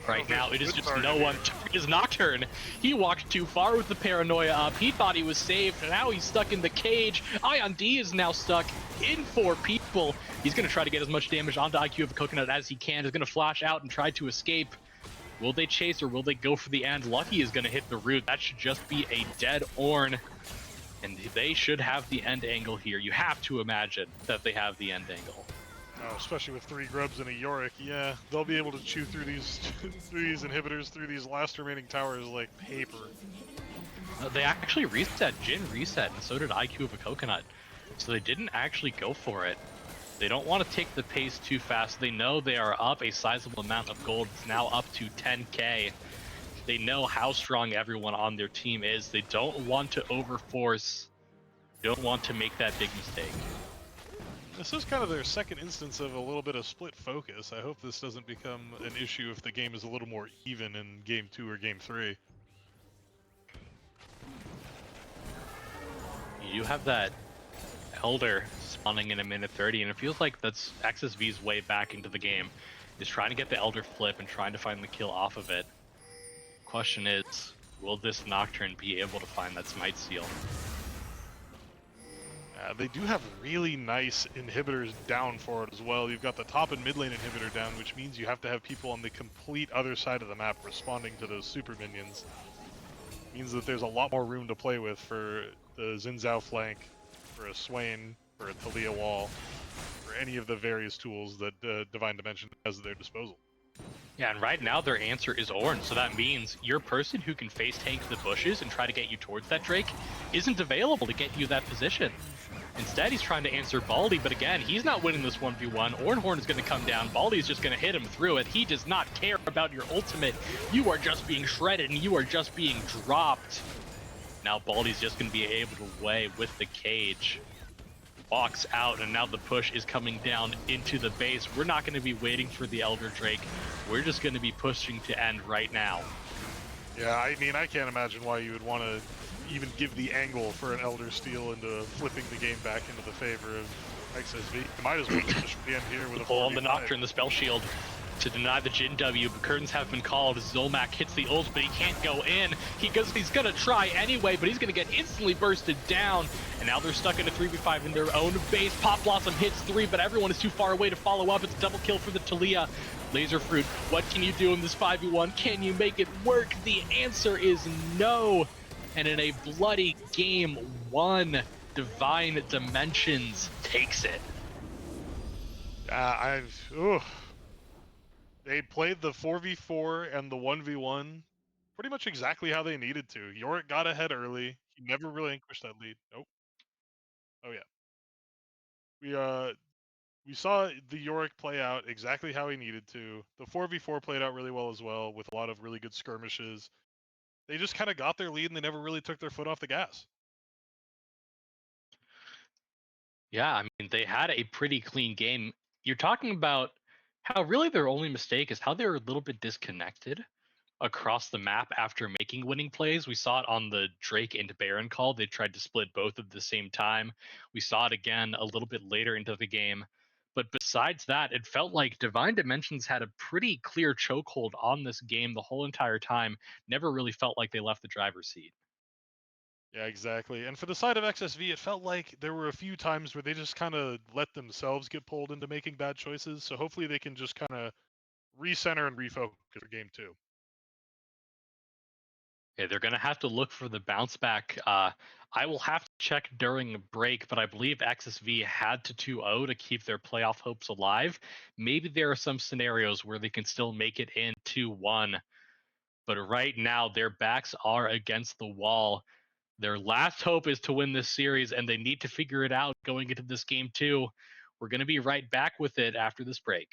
Right now, it is just no one. It is Nocturne. He walked too far with the Paranoia up. He thought he was saved, and now he's stuck in the cage. Ion D is now stuck in 4 people. He's going to try to get as much damage onto IQ of a Coconut as he can. He's going to flash out and try to escape. Will they chase or will they go for the end? Lucky is going to hit the root. That should just be a dead Ornn. And they should have the end angle here. You have to imagine that they have the end angle. Oh, especially with 3 grubs and a Yorick, yeah, they'll be able to chew through these inhibitors, through these last remaining towers like paper. They actually reset. Jhin reset, and so did IQ of a Coconut. So they didn't actually go for it. They don't want to take the pace too fast. They know they are up a sizable amount of gold. It's now up to 10k. They know how strong everyone on their team is. They don't want to overforce. They don't want to make that big mistake. This is kind of their second instance of a little bit of split focus. I hope this doesn't become an issue if the game is a little more even in Game 2 or Game 3. You have that Elder spawning in a minute 30, and it feels like that's XSV's way back into the game. Is trying to get the Elder flip and trying to find the kill off of it. Question is, will this Nocturne be able to find that Smite Seal? They do have really nice inhibitors down for it as well. You've got the top and mid lane inhibitor down, which means you have to have people on the complete other side of the map responding to those super minions. Means that there's a lot more room to play with for the Xin Zhao flank, for a Swain, for a Talia wall, for any of the various tools that Divine Dimension has at their disposal. Yeah, and right now their answer is Ornn, so that means your person who can face tank the bushes and try to get you towards that Drake isn't available to get you that position. Instead, he's trying to answer Baldi, but again, he's not winning this 1v1. Ornhorn is going to come down. Baldi's just going to hit him through it. He does not care about your ultimate. You are just being shredded, and you are just being dropped. Now Baldi's just going to be able to weigh with the cage. Walks out, and now the push is coming down into the base. We're not going to be waiting for the Elder Drake. We're just going to be pushing to end right now. Yeah, I mean, I can't imagine why you would want to even give the angle for an Elder Steal into flipping the game back into the favor of XSV. You might as well just push the end here with a pull on the 45. Nocturne, the spell shield. to deny the Jin W, but curtains have been called. Zolmak hits the ult, but he can't go in. He's gonna try anyway, but he's gonna get instantly bursted down. And now they're stuck in a 3v5 in their own base. Pop Blossom hits 3, but everyone is too far away to follow up. It's a double kill for the Talia. Laser Fruit, what can you do in this 5v1? Can you make it work? The answer is no. And in a bloody game 1, Divine Dimensions takes it. They played the 4v4 and the 1v1 pretty much exactly how they needed to. Yorick got ahead early. He never relinquished that lead. Nope. Oh yeah. We saw the Yorick play out exactly how he needed to. The 4v4 played out really well as well, with a lot of really good skirmishes. They just kind of got their lead and they never really took their foot off the gas. Yeah, I mean, they had a pretty clean game. You're talking about how really their only mistake is how they're a little bit disconnected across the map after making winning plays. We saw it on the Drake into Baron call. They tried to split both at the same time. We saw it again a little bit later into the game. But besides that, it felt like Divine Dimensions had a pretty clear chokehold on this game the whole entire time. Never really felt like they left the driver's seat. Yeah, exactly. And for the side of XSV, it felt like there were a few times where they just kind of let themselves get pulled into making bad choices. So hopefully they can just kind of recenter and refocus for game 2. Yeah, they're going to have to look for the bounce back. I will have to check during a break, but I believe XSV had to 2-0 to keep their playoff hopes alive. Maybe there are some scenarios where they can still make it in 2-1, but right now their backs are against the wall. Their last hope is to win this series, and they need to figure it out going into this game 2. We're going to be right back with it after this break.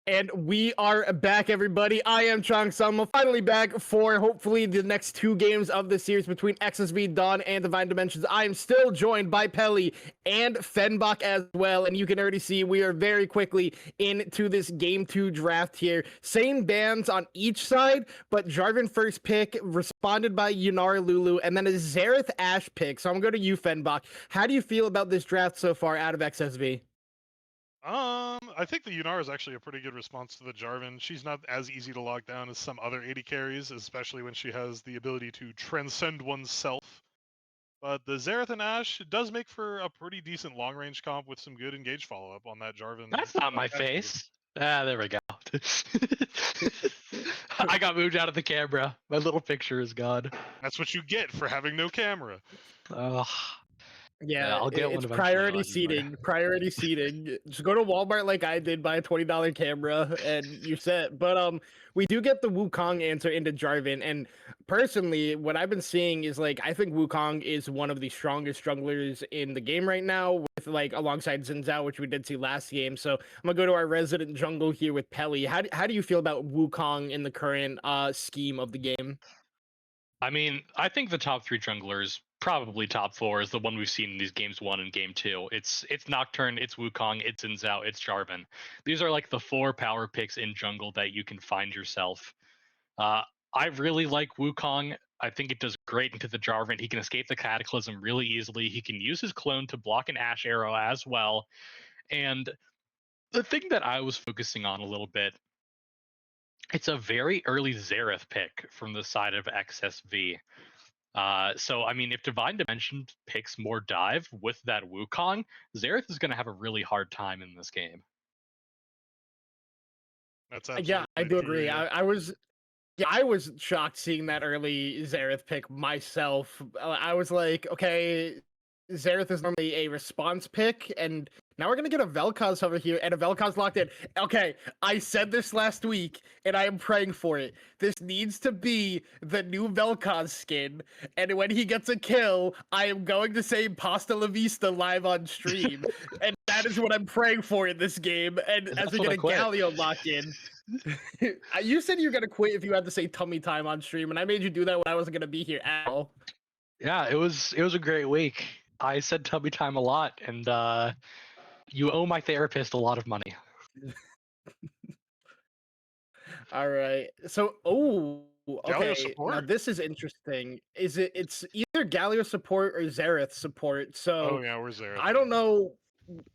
And we are back, everybody. I am Chong Sum, finally back for hopefully the next 2 games of the series between XSV, Dawn, and Divine Dimensions. I am still joined by Pelly and Fenbach as well, and you can already see we are very quickly into this Game 2 draft here. Same bands on each side, but Jarvan first pick, responded by Yunara Lulu, and then a Xerath Ashe pick. So I'm going to go to you, Fenbach. How do you feel about this draft so far out of XSV? I think the Yunara is actually a pretty good response to the Jarvan. She's not as easy to lock down as some other AD carries, especially when she has the ability to transcend oneself. But the Xerath and Ashe does make for a pretty decent long-range comp with some good engage follow-up on that Jarvan. That's not my attribute. face. Ah, there we go. I got moved out of the camera. My little picture is gone. That's what you get for having no camera. Ugh. Yeah, I'll get one it's eventually, priority I'll seating. Priority seating. Just go to Walmart like I did, buy a $20 camera, and you're set. But we do get the Wukong answer into Jarvan, and personally, what I've been seeing is like I think Wukong is one of the strongest junglers in the game right now, with like alongside Xin Zhao, which we did see last game. So I'm gonna go to our resident jungle here with Pelly. How do you feel about Wukong in the current scheme of the game? I mean, I think the top 3 junglers, probably top 4, is the one we've seen in these games 1 and game 2. It's Nocturne, it's Wukong, it's Xin Zhao, it's Jarvan. These are like the 4 power picks in jungle that you can find yourself. Uh, I really like Wukong. I think it does great into the Jarvan. He can escape the Cataclysm really easily. He can use his clone to block an Ashe arrow as well. And the thing that I was focusing on a little bit, it's a very early Xerath pick from the side of XSV. So, I mean, if Divine Dimension picks more dive with that Wukong, Xerath is going to have a really hard time in this game. That's absolutely Yeah, I do agree. yeah. I was shocked seeing that early Xerath pick myself. I was like, okay, Xerath is normally a response pick, and now we're gonna get a Vel'Koz over here, and a Vel'Koz locked in. Okay, I said this last week, and I am praying for it. This needs to be the new Vel'Koz skin, and when he gets a kill, I am going to say Pasta La Vista live on stream, and that is what I'm praying for in this game. And as we when get I a quit. Galio lock in. You said you were gonna quit if you had to say tummy time on stream, and I made you do that when I wasn't gonna be here at all. Yeah, it was a great week. I said tummy time a lot, and you owe my therapist a lot of money. All right. So, okay. Now support? this is interesting. It's either Galio support or Xerath support. Oh So yeah, we're Xerath. I don't know.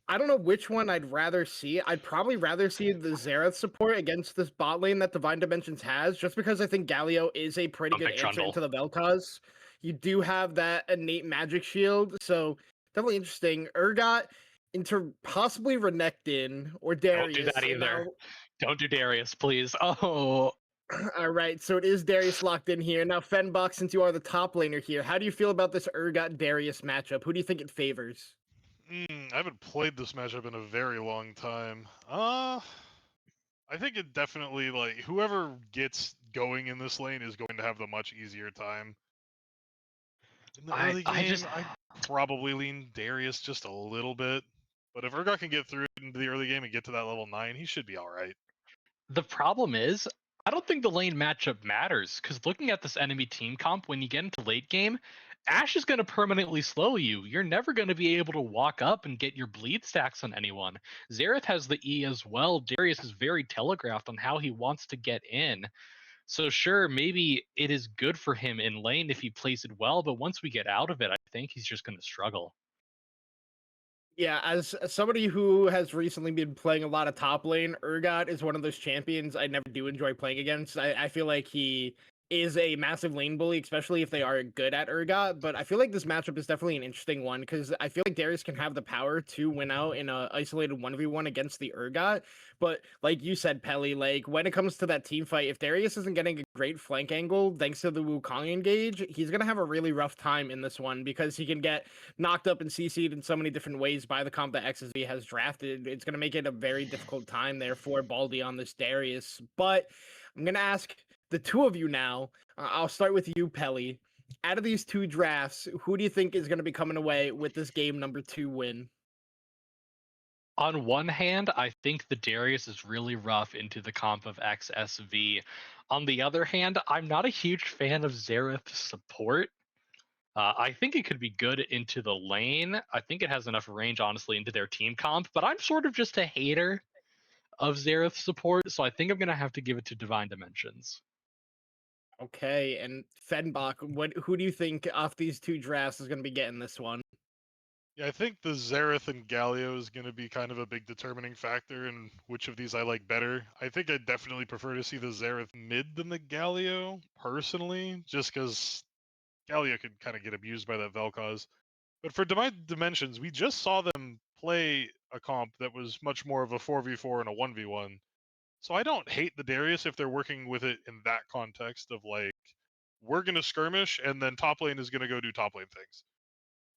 I don't know which one I'd rather see. I'd probably rather see the Xerath support against this bot lane that Divine Dimensions has, just because I think Galio is a pretty good Big answer Trundle. into the Vel'Koz. You do have that innate magic shield, so definitely interesting. Urgot into possibly Renekton or Darius. Don't do that either. Now, Don't do Darius, please. Oh, all right, so it is Darius locked in here. Now, Fenbach, since you are the top laner here, how do you feel about this Urgot-Darius matchup? Who do you think it favors? I haven't played this matchup in a very long time. I think it definitely, like, whoever gets going in this lane is going to have the much easier time. In the early game, I'd probably lean Darius just a little bit. But if Urgot can get through into the early game and get to that level 9, he should be alright. The problem is, I don't think the lane matchup matters, because looking at this enemy team comp, when you get into late game, Ashe is going to permanently slow you. You're never going to be able to walk up and get your bleed stacks on anyone. Xerath has the E as well. Darius is very telegraphed on how he wants to get in. So sure, maybe it is good for him in lane if he plays it well, but once we get out of it, I think he's just going to struggle. Yeah, as somebody who has recently been playing a lot of top lane, Urgot is one of those champions I never do enjoy playing against. I feel like he is a massive lane bully, especially if they are good at Urgot. But I feel like this matchup is definitely an interesting one because I feel like Darius can have the power to win out in a isolated 1v1 against the Urgot. But like you said, Pelly, like when it comes to that team fight, if Darius isn't getting a great flank angle thanks to the Wukong engage, he's gonna have a really rough time in this one because he can get knocked up and CC'd in so many different ways by the comp that XSV has drafted. It's gonna make it a very difficult time there for Baldy on this Darius. But I'm gonna ask the two of you now. I'll start with you, Pelly. Out of these 2 drafts, who do you think is going to be coming away with this game number 2 win? On one hand, I think the Darius is really rough into the comp of XSV. On the other hand, I'm not a huge fan of Xerath's support. I think it could be good into the lane. I think it has enough range, honestly, into their team comp, but I'm sort of just a hater of Xerath's support, so I think I'm going to have to give it to Divine Dimensions. Okay, and Fenbach, who do you think off these two drafts is going to be getting this one? Yeah, I think the Xerath and Galio is going to be kind of a big determining factor in which of these I like better. I think I definitely prefer to see the Xerath mid than the Galio, personally, just because Galio could kind of get abused by that Vel'Koz. But for Divine Dimensions, we just saw them play a comp that was much more of a 4v4 and a 1v1. So I don't hate the Darius if they're working with it in that context of like, we're going to skirmish and then top lane is going to go do top lane things.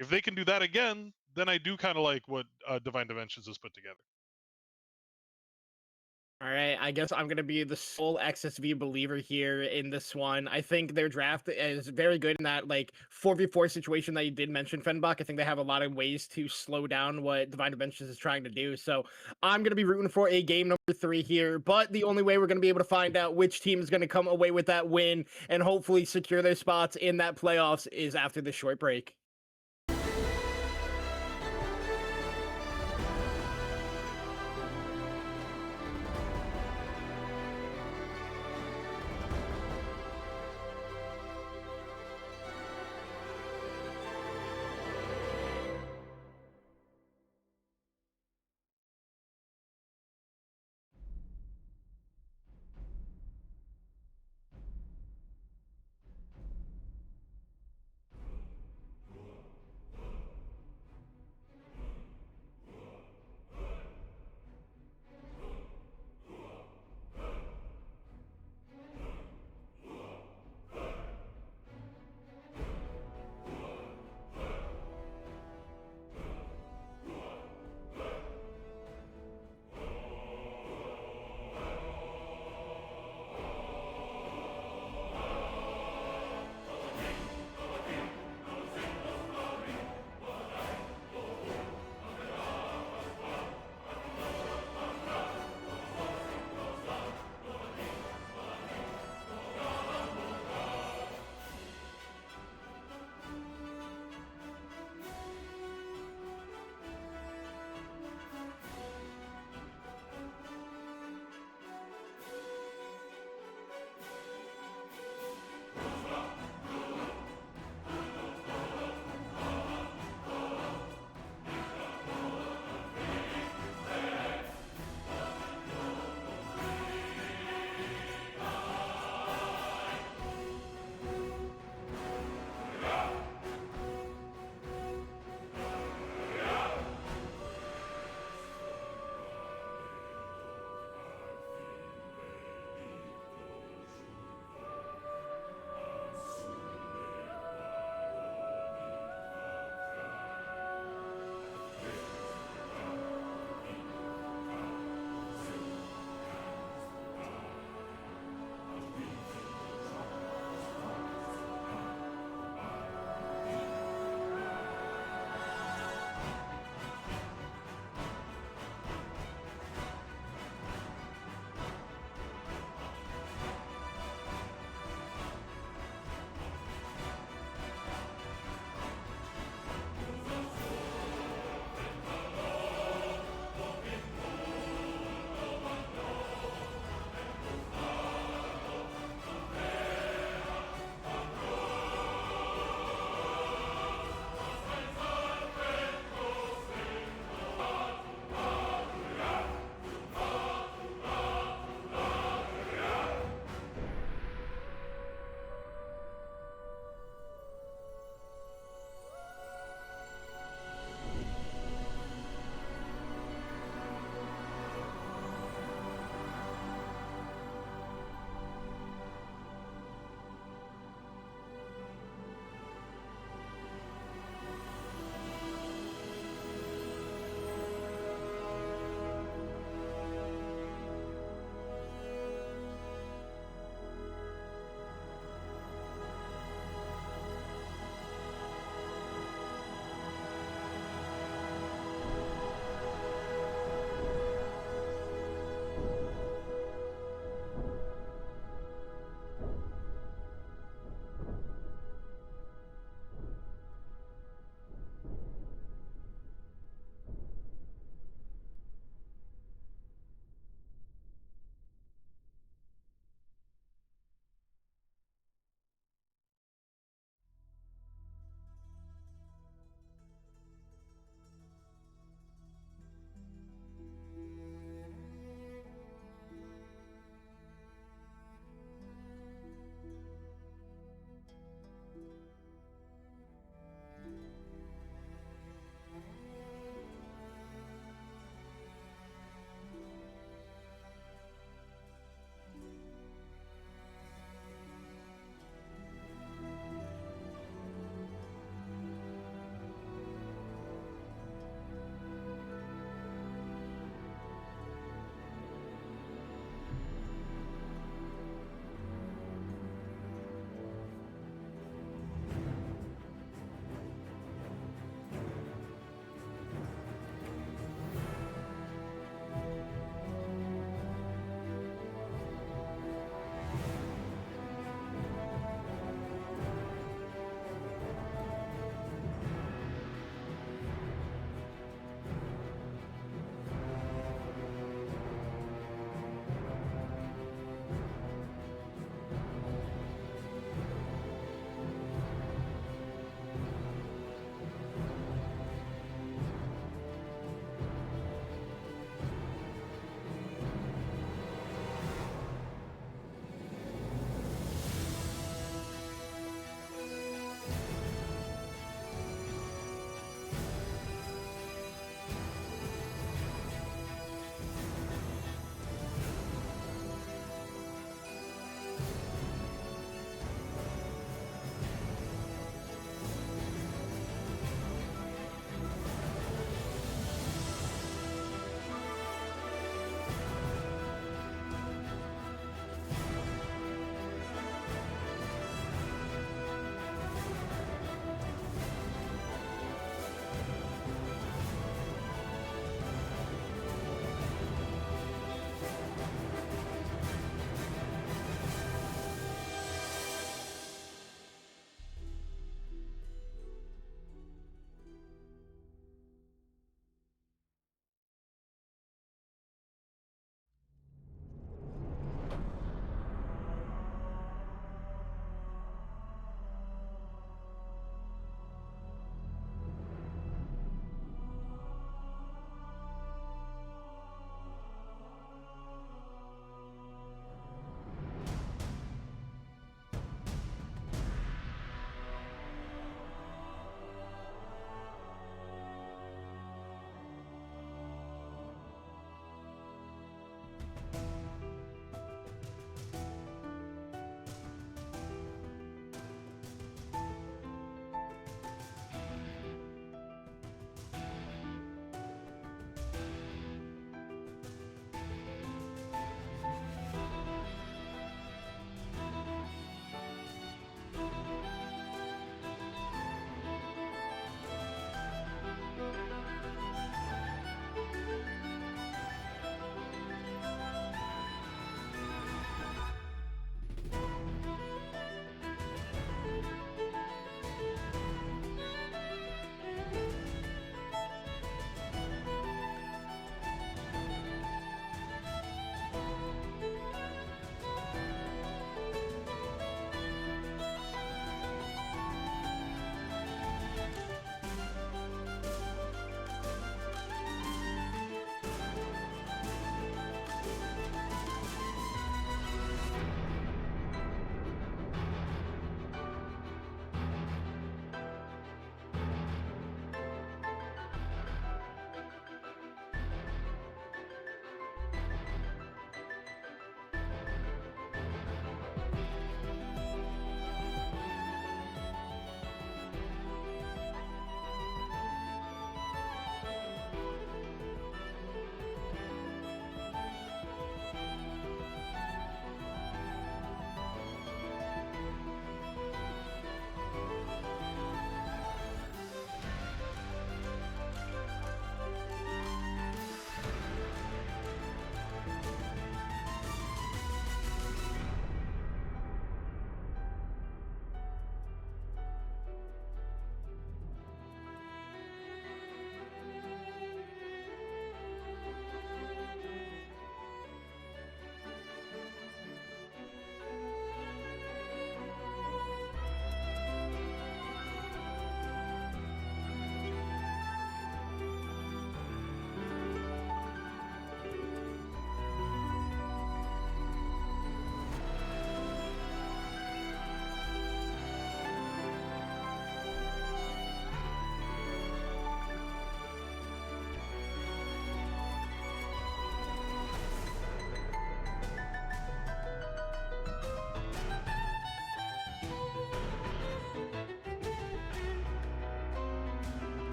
If they can do that again, then I do kind of like what Divine Dimensions has put together. All right, I guess I'm going to be the sole XSV believer here in this one. I think their draft is very good in that like 4v4 situation that you did mention, Fenbach. I think they have a lot of ways to slow down what Divine Dimensions is trying to do. So I'm going to be rooting for a game number 3 here. But the only way we're going to be able to find out which team is going to come away with that win and hopefully secure their spots in that playoffs is after this short break.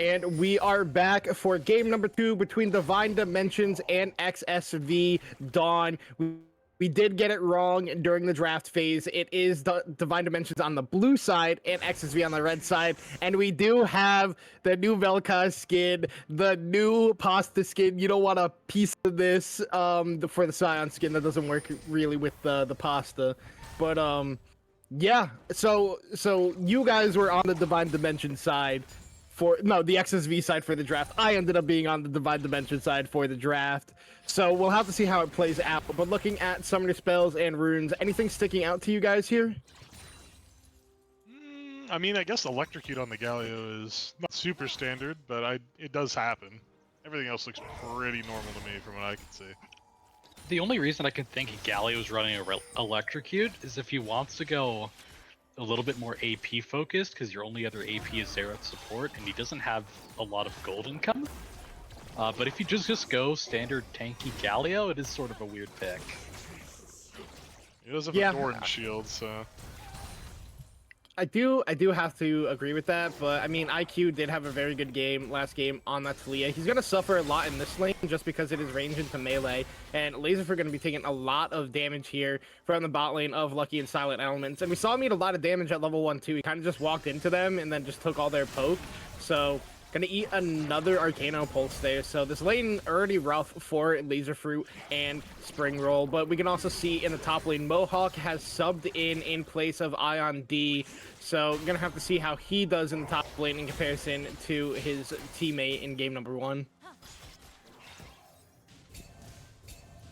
And we are back for game number 2 between Divine Dimensions and XSV Dawn. We did get it wrong during the draft phase. It is the Divine Dimensions on the blue side and XSV on the red side. And we do have the new Vel'Koz skin, the new pasta skin. You don't want a piece of this for the Scion skin. That doesn't work really with the pasta. But yeah, so you guys were on the Divine Dimension side. The XSV side for the draft. I ended up being on the Divine Dimension side for the draft. So we'll have to see how it plays out. But looking at summoner spells and runes, anything sticking out to you guys here? I mean, I guess Electrocute on the Galio is not super standard, but it does happen. Everything else looks pretty normal to me from what I can see. The only reason I can think Galio is running Electrocute is if he wants to go a little bit more AP focused, because your only other AP is Xerath support, and he doesn't have a lot of gold income. But if you just go standard tanky Galio, it is sort of a weird pick. He does have a Doran shield, so... I do have to agree with that, but I mean, IQ did have a very good game last game on that Talia. He's going to suffer a lot in this lane just because it is range into melee, and Laserfur are going to be taking a lot of damage here from the bot lane of Lucky and Silent Elements. And we saw him eat a lot of damage at level 1 too. He kind of just walked into them and then just took all their poke. So gonna eat another Arcano Pulse there. So this lane already rough for Laser Fruit and Spring Roll, but we can also see in the top lane, Mohawk has subbed in place of Ion D. So gonna have to see how he does in the top lane in comparison to his teammate in game number 1.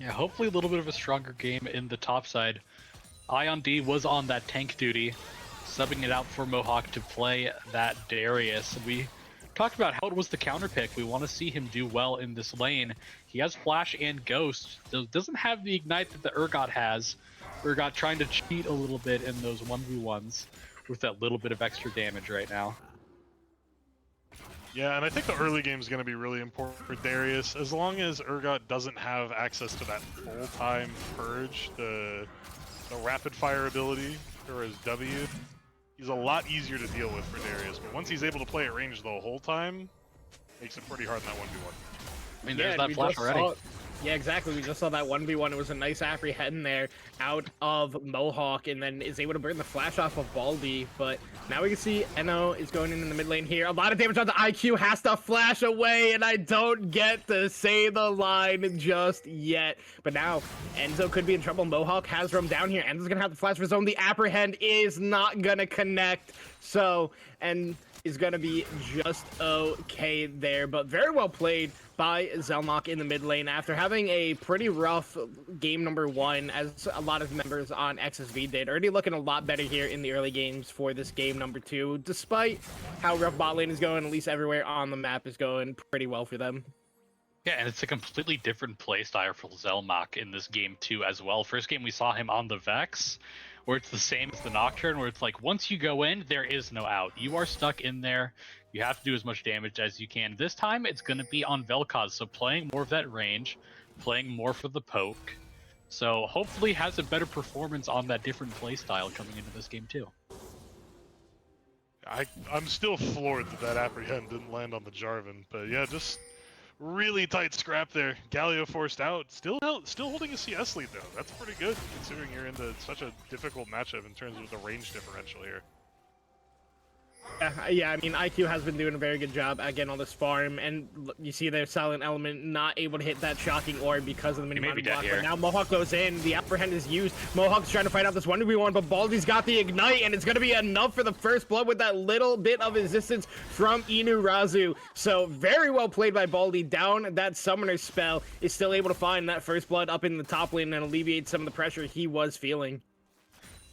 Yeah, hopefully a little bit of a stronger game in the top side. Ion D was on that tank duty, subbing it out for Mohawk to play that Darius. We talked about how it was the counter pick. We want to see him do well in this lane. He has Flash and Ghost, so doesn't have the Ignite that the Urgot has. Urgot trying to cheat a little bit in those 1v1s with that little bit of extra damage right now. Yeah, and I think the early game is going to be really important for Darius. As long as Urgot doesn't have access to that full-time Purge, the rapid fire ability, or his W, he's a lot easier to deal with for Darius. But once he's able to play at range the whole time, makes it pretty hard in that 1v1. I mean, there's that flash already. Yeah, exactly. We just saw that 1v1. It was a nice apprehend there out of Mohawk, and then is able to burn the flash off of Baldy. But now we can see Enno is going in the mid lane here. A lot of damage on the IQ, has to flash away, and I don't get to say the line just yet. But now Enzo could be in trouble. Mohawk has roam down here. Enzo's going to have to flash for his own. The apprehend is not going to connect. So, and is going to be just okay there, but very well played by Zelnok in the mid lane after having a pretty rough game number 1, as a lot of members on XSV did. Already looking a lot better here in the early games for this game number 2, despite how rough bot lane is going. At least everywhere on the map is going pretty well for them. Yeah, and it's a completely different playstyle for Zelnok in this game too as well. First game we saw him on the Vex, where it's the same as the Nocturne, where it's like, once you go in, there is no out. You are stuck in there. You have to do as much damage as you can. This time, it's going to be on Vel'Koz, so playing more of that range, playing more for the poke. So hopefully has a better performance on that different playstyle coming into this game too. I'm still floored that apprehend didn't land on the Jarvan, but yeah, just really tight scrap there. Galio forced out. Still holding a CS lead, though. That's pretty good, considering you're into such a difficult matchup in terms of the range differential here. Yeah, I mean, IQ has been doing a very good job at getting all this farm, and you see their Silent Element not able to hit that shocking orb because of the mini block. But now Mohawk goes in, the apprehend is used. Mohawk's trying to fight out this 1v1, but Baldy's got the Ignite, and it's going to be enough for the first blood with that little bit of resistance from Inurazu. So very well played by Baldy. Down that summoner spell, is still able to find that first blood up in the top lane and alleviate some of the pressure he was feeling.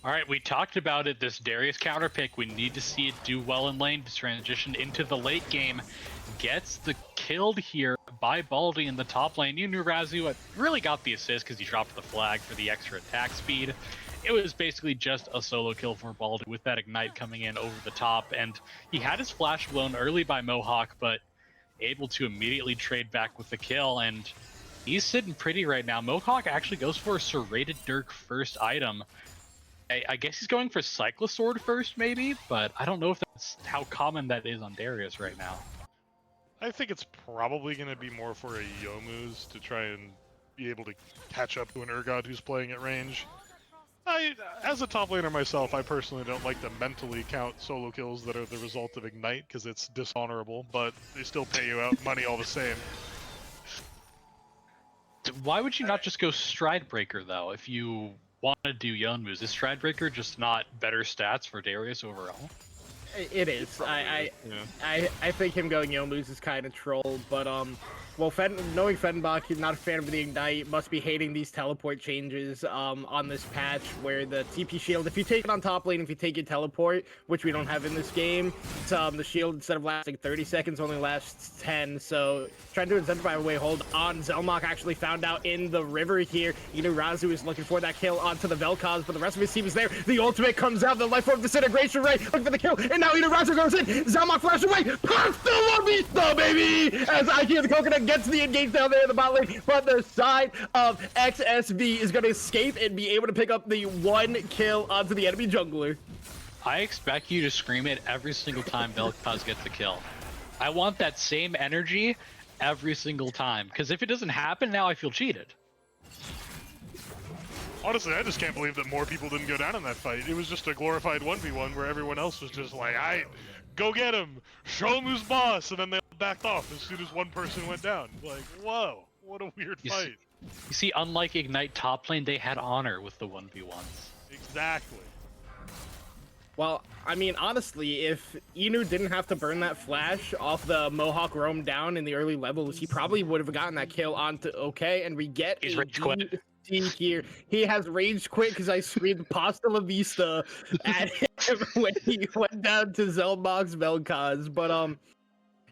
All right, we talked about it, this Darius counter pick. We need to see it do well in lane to transition into the late game. Gets the killed here by Baldy in the top lane. Inurazu really got the assist because he dropped the flag for the extra attack speed. It was basically just a solo kill for Baldy with that Ignite coming in over the top. And he had his flash blown early by Mohawk, but able to immediately trade back with the kill. And he's sitting pretty right now. Mohawk actually goes for a Serrated Dirk first item. I guess he's going for Cyclosword first, maybe, but I don't know if that's how common that is on Darius right now. I think it's probably going to be more for a Yomu's to try and be able to catch up to an Urgot who's playing at range. As a top laner myself, I personally don't like to mentally count solo kills that are the result of Ignite because it's dishonorable, but they still pay you out money all the same. Why would you not just go Stridebreaker, though, if you want to do Yonmus? Is Stridebreaker just not better stats for Darius overall? It is. I think him going Yomu's is kind of troll, but well, knowing Fenbach, he's not a fan of the Ignite, must be hating these teleport changes on this patch where the TP shield, if you take it on top lane, if you take your teleport, which we don't have in this game, it's, the shield instead of lasting 30 seconds only lasts 10. So trying to incentivize away hold on. Zelmok actually found out in the river here. Razu is looking for that kill onto the Vel'Koz, but the rest of his team is there. The ultimate comes out, the life form disintegration ray, looking for the kill, and now Razu goes in. Zelmok flash away, punch the Lobista, baby! As IQ the Coconut gets the engage down there in the bot lane, but the side of XSV is going to escape and be able to pick up the 1 kill onto the enemy jungler. I expect you to scream it every single time Vel'Koz gets a kill. I want that same energy every single time, because if it doesn't happen, now I feel cheated. Honestly, I just can't believe that more people didn't go down in that fight. It was just a glorified 1v1 where everyone else was just like, go get him, show him who's boss, and then they all backed off as soon as one person went down. Like, whoa, what a weird fight. You see, unlike Ignite top lane, they had honor with the 1v1s. Exactly. Well, I mean, honestly, if Inu didn't have to burn that flash off the Mohawk roam down in the early levels, he probably would have gotten that kill onto OK, and we get He's a rage quit. here. He has rage quit because I screamed Pasta La Vista at him when he went down to Zelmok's Vel'Koz. But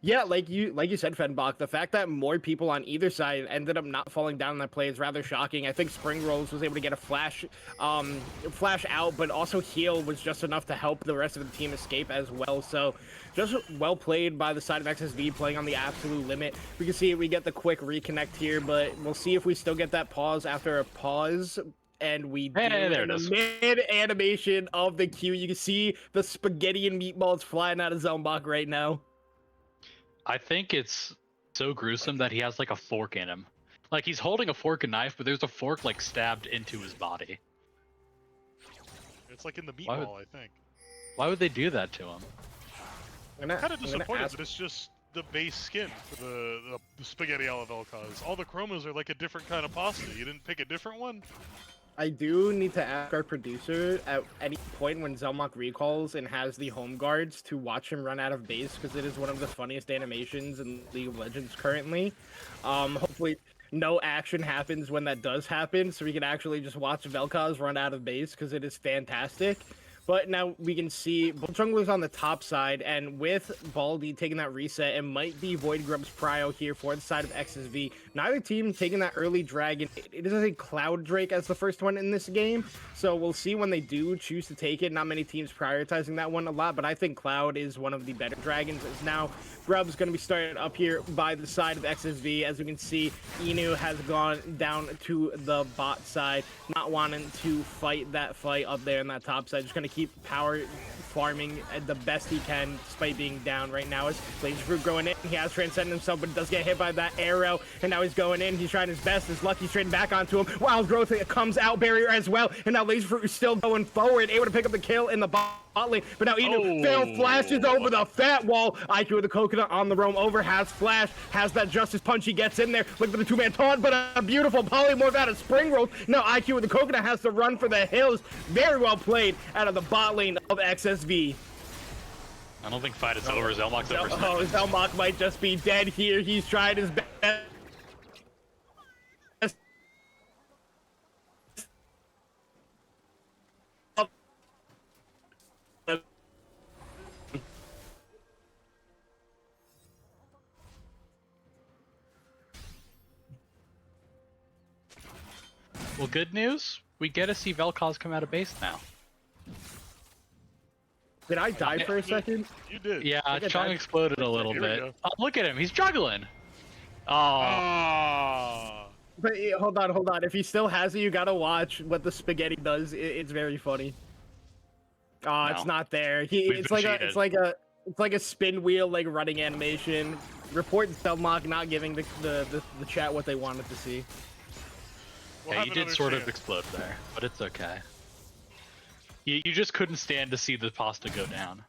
yeah, like you said, Fenbach, the fact that more people on either side ended up not falling down in that play is rather shocking. I think Spring Rolls was able to get a flash out, but also heal was just enough to help the rest of the team escape as well. So just well played by the side of XSV, playing on the absolute limit. We can see we get the quick reconnect here, but we'll see if we still get that pause after a pause. And we do in the mid animation of the Q. You can see the spaghetti and meatballs flying out of Zelmok right now. I think it's so gruesome that he has like a fork in him. Like he's holding a fork and knife, but there's a fork like stabbed into his body. It's like in the meatball, I think. Why would they do that to him? I'm kind of disappointed that it's just the base skin for the spaghetti a la Vel'Koz. All the chromas are like a different kind of pasta. You didn't pick a different one? I do need to ask our producer at any point when Zelmok recalls and has the home guards to watch him run out of base, because it is one of the funniest animations in League of Legends currently. Hopefully no action happens when that does happen, so we can actually just watch Vel'Koz run out of base, because it is fantastic. But now we can see both junglers on the top side, and with Baldy taking that reset, it might be Void Grub's prio here for the side of XSV. Neither team taking that early dragon. It is a Cloud Drake as the first one in this game, so we'll see when they do choose to take it. Not many teams prioritizing that one a lot, but I think Cloud is one of the better dragons. As now Grub's going to be started up here by the side of XSV. As we can see, Inu has gone down to the bot side, not wanting to fight that fight up there in that top side. Just going to keep power farming the best he can despite being down right now. As Laser Fruit going in, he has transcended himself, but does get hit by that arrow, and now he's going in. He's trying his best. His Lucky's trading back onto him. Wild Growth comes out barrier as well, and now Laser Fruit is still going forward, able to pick up the kill in the bot lane, but now Inu fail flashes over the fat wall. IQ with the Coconut on the roam over, has flash, has that Justice Punch. He gets in there, look for the two-man taunt, but a beautiful polymorph out of Spring Rolls. Now IQ with the Coconut has to run for the hills. Very well played out of the bot lane of XSV. I don't think fight is over. Zelmok's over. Oh, Zelmok might just be dead here. He's tried his best. Well, good news. We get to see Vel'Koz come out of base now. Did I die for a second? You did. Yeah, Chung exploded a little bit. Oh, look at him. He's juggling. Oh. But hold on. If he still has it, you gotta watch what the spaghetti does. It's very funny. Oh, no. It's not there. It's like a spin wheel, like running animation. report Selmach not giving the chat what they wanted to see. We'll Yeah, have you did another sort of chance. explode there, but it's okay. You just couldn't stand to see the pasta go down.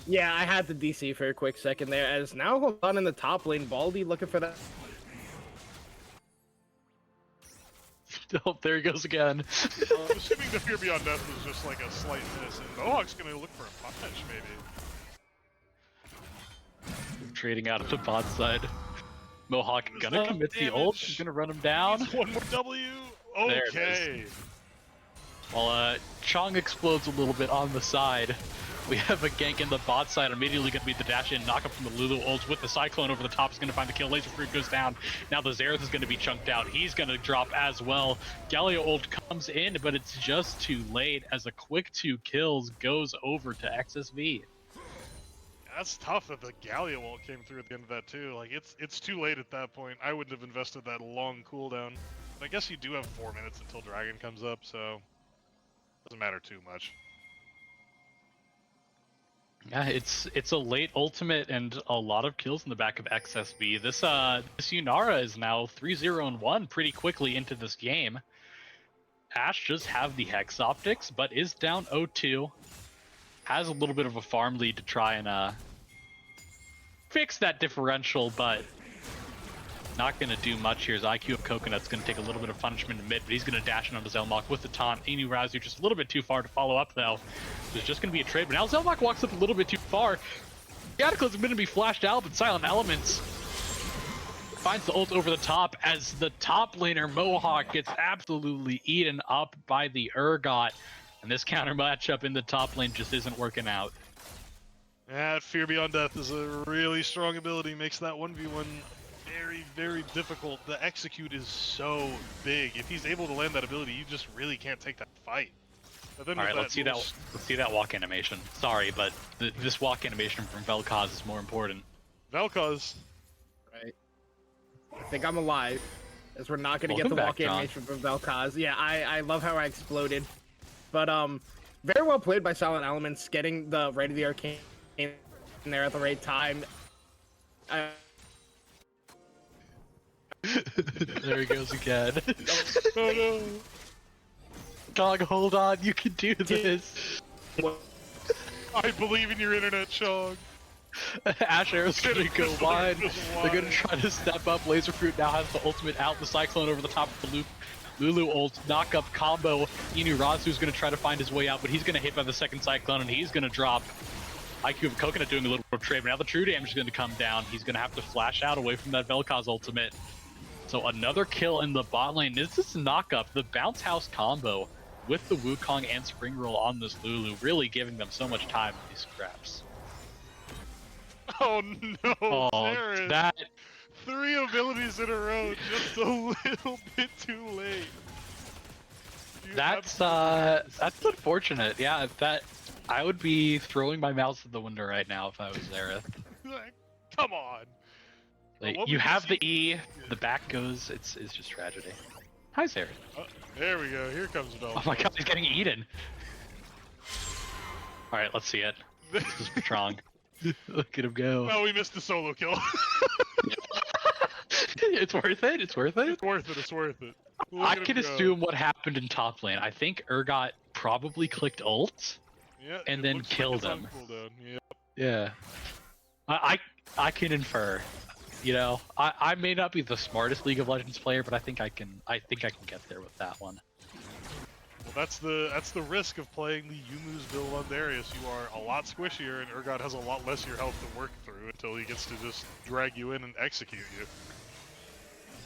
Yeah, I had to DC for a quick second there, as now hold on in the top lane, Baldy looking for that. Oh, there he goes again. I'm assuming the Fear Beyond Death was just like a slight miss, and Mohawk's gonna look for a punish, maybe. Trading out of the bot side. Mohawk There's gonna no commit the ult. He's damage. gonna run him down. Needs one more W. There it is. Okay. While Chong explodes a little bit on the side. We have a gank in the bot side, immediately going to be the dash in, knock up from the Lulu ult with the Cyclone over the top is going to find the kill. Laser Fruit goes down. Now the Xerath is going to be chunked out. He's going to drop as well. Galio ult comes in, but it's just too late as a quick 2 kills goes over to XSV. That's tough that the Galio ult came through at the end of that too. Like it's too late at that point. I wouldn't have invested that long cooldown. But I guess you do have 4 minutes until Dragon comes up, so doesn't matter too much. Yeah, it's a late ultimate and a lot of kills in the back of XSV. This Yunara is now 3-0-1 pretty quickly into this game. Ash does have the Hex Optics, but is down 0-2. Has a little bit of a farm lead to try and fix that differential, but not going to do much here. His IQ of Coconut's going to take a little bit of punishment in mid, but he's going to dash in onto Zelmok with the taunt. Inu Razu just a little bit too far to follow up, though. There's just going to be a trade, but now Zelmok walks up a little bit too far. Cataclysm going to be flashed out, but Silent Elements finds the ult over the top as the top laner Mohawk gets absolutely eaten up by the Urgot. And this counter matchup in the top lane just isn't working out. Yeah, Fear Beyond Death is a really strong ability. Makes that 1v1 very, very difficult. The execute is so big. If he's able to land that ability, you just really can't take that fight. But then All right, with let's see that walk animation. Sorry, but this walk animation from Vel'Koz is more important. Vel'Koz. Right. I think I'm alive, as we're not going to get Welcome the back, walk John. animation from Vel'Koz. Yeah, I love how I exploded. But very well played by Silent Elements, getting the Raid of the Arcane in there at the right time. There he goes again. Oh no. Dog, hold on, you can do this. I believe in your internet, Chong. Ash Arrow's gonna go Just wide. just They're gonna wide. try to step up. Laser Fruit now has the ultimate out. The Cyclone over the top of the Lulu ult. Knock up combo. Inu Razu's gonna try to find his way out, but he's gonna hit by the second Cyclone and he's gonna drop. IQ of Coconut doing a little bit of trade, but now the true damage is gonna come down. He's gonna have to flash out away from that Vel'Koz ultimate. So another kill in the bot lane. This is knock up. The bounce house combo with the Wukong and Spring Roll on this Lulu, really giving them so much time in these scraps. Oh no, Oh, Xerath. that 3 abilities in a row, just a little bit too late. You that's absolutely- unfortunate. Yeah, that I would be throwing my mouse at the window right now if I was Xerath. Come on. Like, What you we have see- the E, the back goes. It's just tragedy. Hi, Xerath. Oh, there we go. Here comes Vel'Koz. Oh my God, he's getting eaten. All right, let's see it. This is strong. Look at him go. Oh, we missed the solo kill. It's worth it. It's worth it. It's worth it. It's worth it. Look I at him can go. assume what happened in top lane. I think Urgot probably clicked ult. Yeah, and it then looks like killed it's on him. cooldown. Yeah. Yeah. I can infer. You know, I may not be the smartest League of Legends player, but I think I can get there with that one. Well, that's the risk of playing the Yumu's build on Darius. You are a lot squishier, and Urgot has a lot less of your health to work through until he gets to just drag you in and execute you.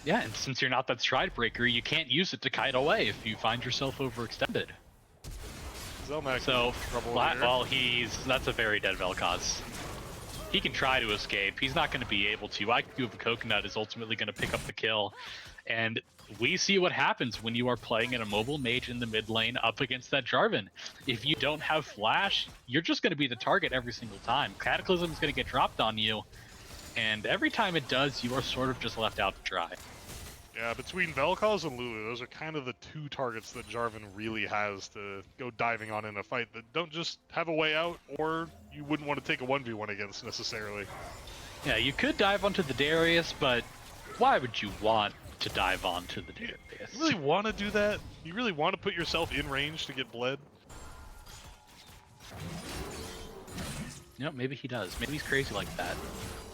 Yeah, and since you're not that stride breaker, you can't use it to kite away if you find yourself overextended. Zelmak So, is in trouble well, here. that's a very dead Vel'Koz. He can try to escape. He's not going to be able to. IQ of a Coconut is ultimately going to pick up the kill. And we see what happens when you are playing an immobile mage in the mid lane up against that Jarvan. If you don't have flash, you're just going to be the target every single time. Cataclysm is going to get dropped on you. And every time it does, you are sort of just left out to dry. Yeah, between Vel'Koz and Lulu, those are kind of the 2 targets that Jarvan really has to go diving on in a fight that don't just have a way out, or you wouldn't want to take a 1v1 against necessarily. Yeah, you could dive onto the Darius, but why would you want to dive onto the Darius? You really want to do that? You really want to put yourself in range to get bled? No, maybe he does. Maybe he's crazy like that.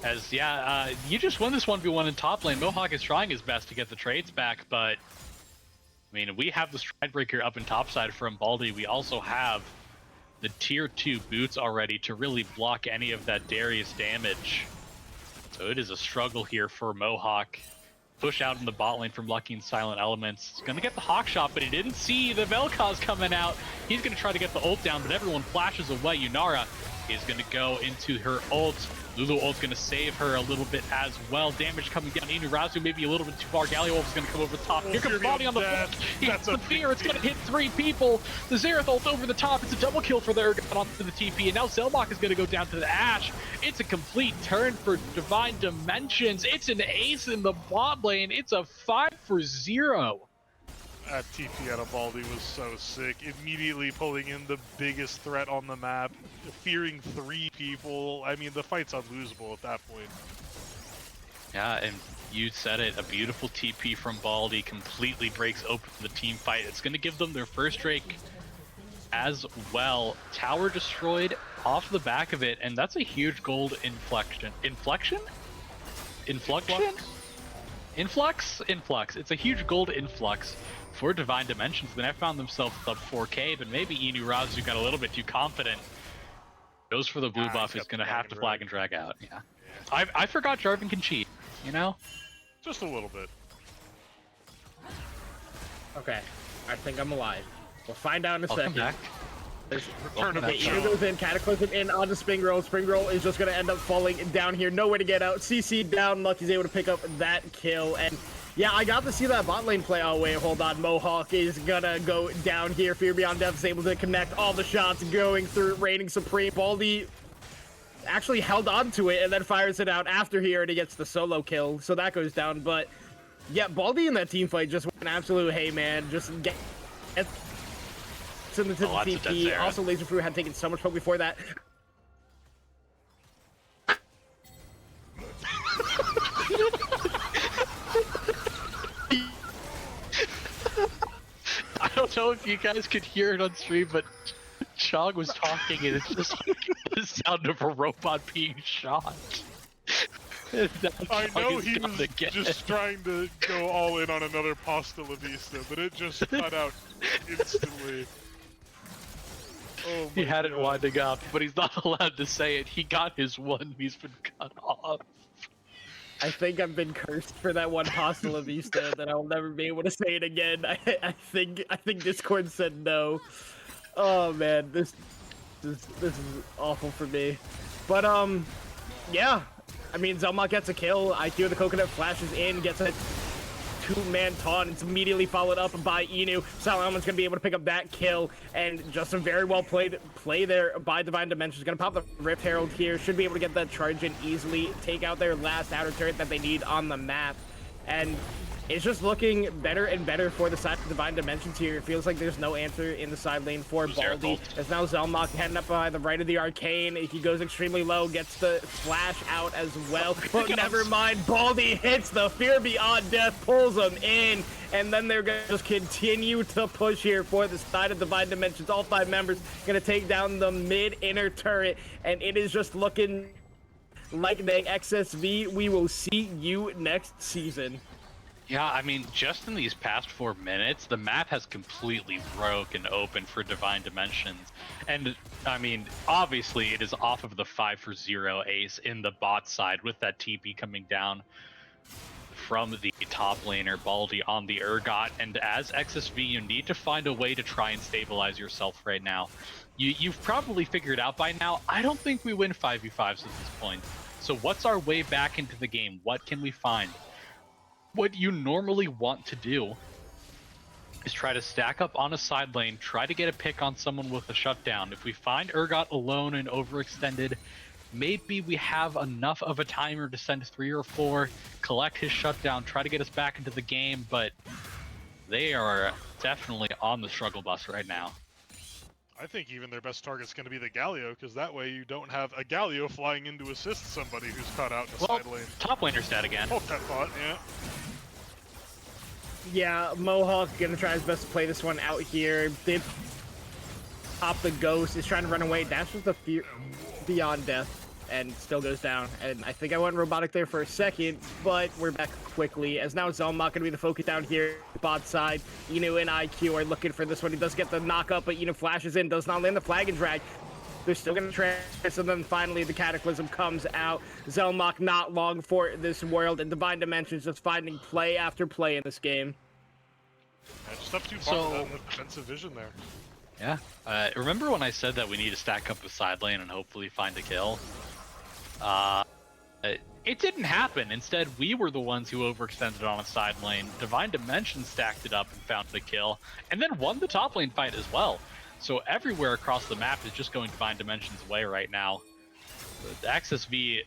As, yeah, you just won this 1v1 in top lane. Mohawk is trying his best to get the trades back, but I mean, we have the Stride Breaker up in topside from Baldy. We also have the tier 2 boots already to really block any of that Darius damage. So it is a struggle here for Mohawk. Push out in the bot lane from Lucky and Silent Elements. He's gonna get the Hawk shot, but he didn't see the Vel'Koz coming out. He's gonna try to get the ult down, but everyone flashes away. Yunara is gonna go into her ult. Lulu ult's gonna save her a little bit as well. Damage coming down. Inurazu maybe a little bit too far. Galliolf's gonna come over the top. Here comes Body on the floor. He hits the fear. It's gonna hit 3 people. The Xerath ult over the top. It's a double kill for the Urgot onto the TP. And now Zelmok is gonna go down to the Ashe. It's a complete turn for Divine Dimensions. It's an ace in the bot lane. It's a 5-for-0. That TP out of Baldy was so sick. Immediately pulling in the biggest threat on the map, fearing 3 people. I mean, the fight's unlosable at that point. Yeah, and you said it. A beautiful TP from Baldy completely breaks open the team fight. It's going to give them their first Drake as well. Tower destroyed off the back of it, and that's a huge gold inflection. Inflection? Inflection? Influx? Influx. It's a huge gold influx for Divine Dimensions. Then I found themselves up 4K, but maybe Inurazu got a little bit too confident. Goes for the blue buff, is going to have to flag and drag out. Yeah. I forgot Jarvan can cheat, you know? Just a little bit. Okay, I think I'm alive. We'll find out in a Welcome second. back. Return of the Okay, Eno goes in, Cataclysm in onto Springroll. Springroll is just going to end up falling down here. No way to get out. CC down. Lucky's able to pick up that kill. And yeah, I got to see that bot lane play. Oh, wait, hold on. Mohawk is going to go down here. Fear Beyond Death is able to connect all the shots going through Reigning Supreme. Baldy actually held on to it and then fires it out after here, and he gets the solo kill. So that goes down. But yeah, Baldy in that team fight just went absolute, hey, man, just get into the TP. Also, Laser Fruit had taken so much poke before that. I don't know if you guys could hear it on stream, but Chog was talking, and it's just like the sound of a robot being shot. I know he was just trying to go all in on another Pasta La Vista, but it just cut out instantly. Oh He had it winding up, but he's not allowed to say it. He got his one. He's been cut off. I think I've been cursed for that one Pasta La Vista that I'll never be able to say it again. I think Discord said no. Oh man, this is awful for me. But yeah. I mean, Zelmok gets a kill. IQ of the Coconut flashes in, gets a 2-man taunt. It's immediately followed up by Inu. Silent Element's gonna be able to pick up that kill, and just a very well played play there by Divine Dimensions. Gonna pop the Rift Herald here. Should be able to get that charge in easily, take out their last outer turret that they need on the map, and it's just looking better and better for the side of Divine Dimensions here. It feels like there's no answer in the side lane for Baldy. It's now Zelmok heading up by the right of the Arcane. He goes extremely low, gets the flash out as well. But never mind, Baldy hits the Fear Beyond Death, pulls him in, and then they're going to just continue to push here for the side of Divine Dimensions. All 5 members going to take down the mid-inner turret, and it is just looking like the XSV. We will see you next season. Yeah, I mean, just in these past 4 minutes, the map has completely broken open for Divine Dimensions. And, I mean, obviously it is off of the 5-for-0 ace in the bot side with that TP coming down from the top laner, Baldy on the Urgot. And as XSV, you need to find a way to try and stabilize yourself right now. You've probably figured out by now, I don't think we win 5v5s at this point. So what's our way back into the game? What can we find? What you normally want to do is try to stack up on a side lane, try to get a pick on someone with a shutdown. If we find Urgot alone and overextended, maybe we have enough of a timer to send 3 or 4, collect his shutdown, try to get us back into the game, but they are definitely on the struggle bus right now. I think even their best target's going to be the Galio, because that way you don't have a Galio flying in to assist somebody who's caught out in the Well, side lane. top laner's dead again. Hope that thought, yeah. Yeah, Mohawk gonna try his best to play this one out here. Did pop the ghost, is trying to run away. Dash with the fear beyond death, and still goes down. And I think I went robotic there for a second, but we're back quickly, as now Zelmok gonna be the focus down here. Bot side, Inu and IQ are looking for this one. He does get the knock up, but Inu flashes in, does not land the flag and drag. They're still going to try, and then finally the Cataclysm comes out. Zelmok not long for this world, and Divine Dimensions just finding play after play in this game. Yeah, just up too far So- with the defensive vision there. Yeah. Remember when I said that we need to stack up with side lane and hopefully find a kill? It didn't happen. Instead, we were the ones who overextended on a side lane. Divine Dimensions stacked it up and found the kill, and then won the top lane fight as well. So everywhere across the map is just going Divine Dimensions' way right now. The XSV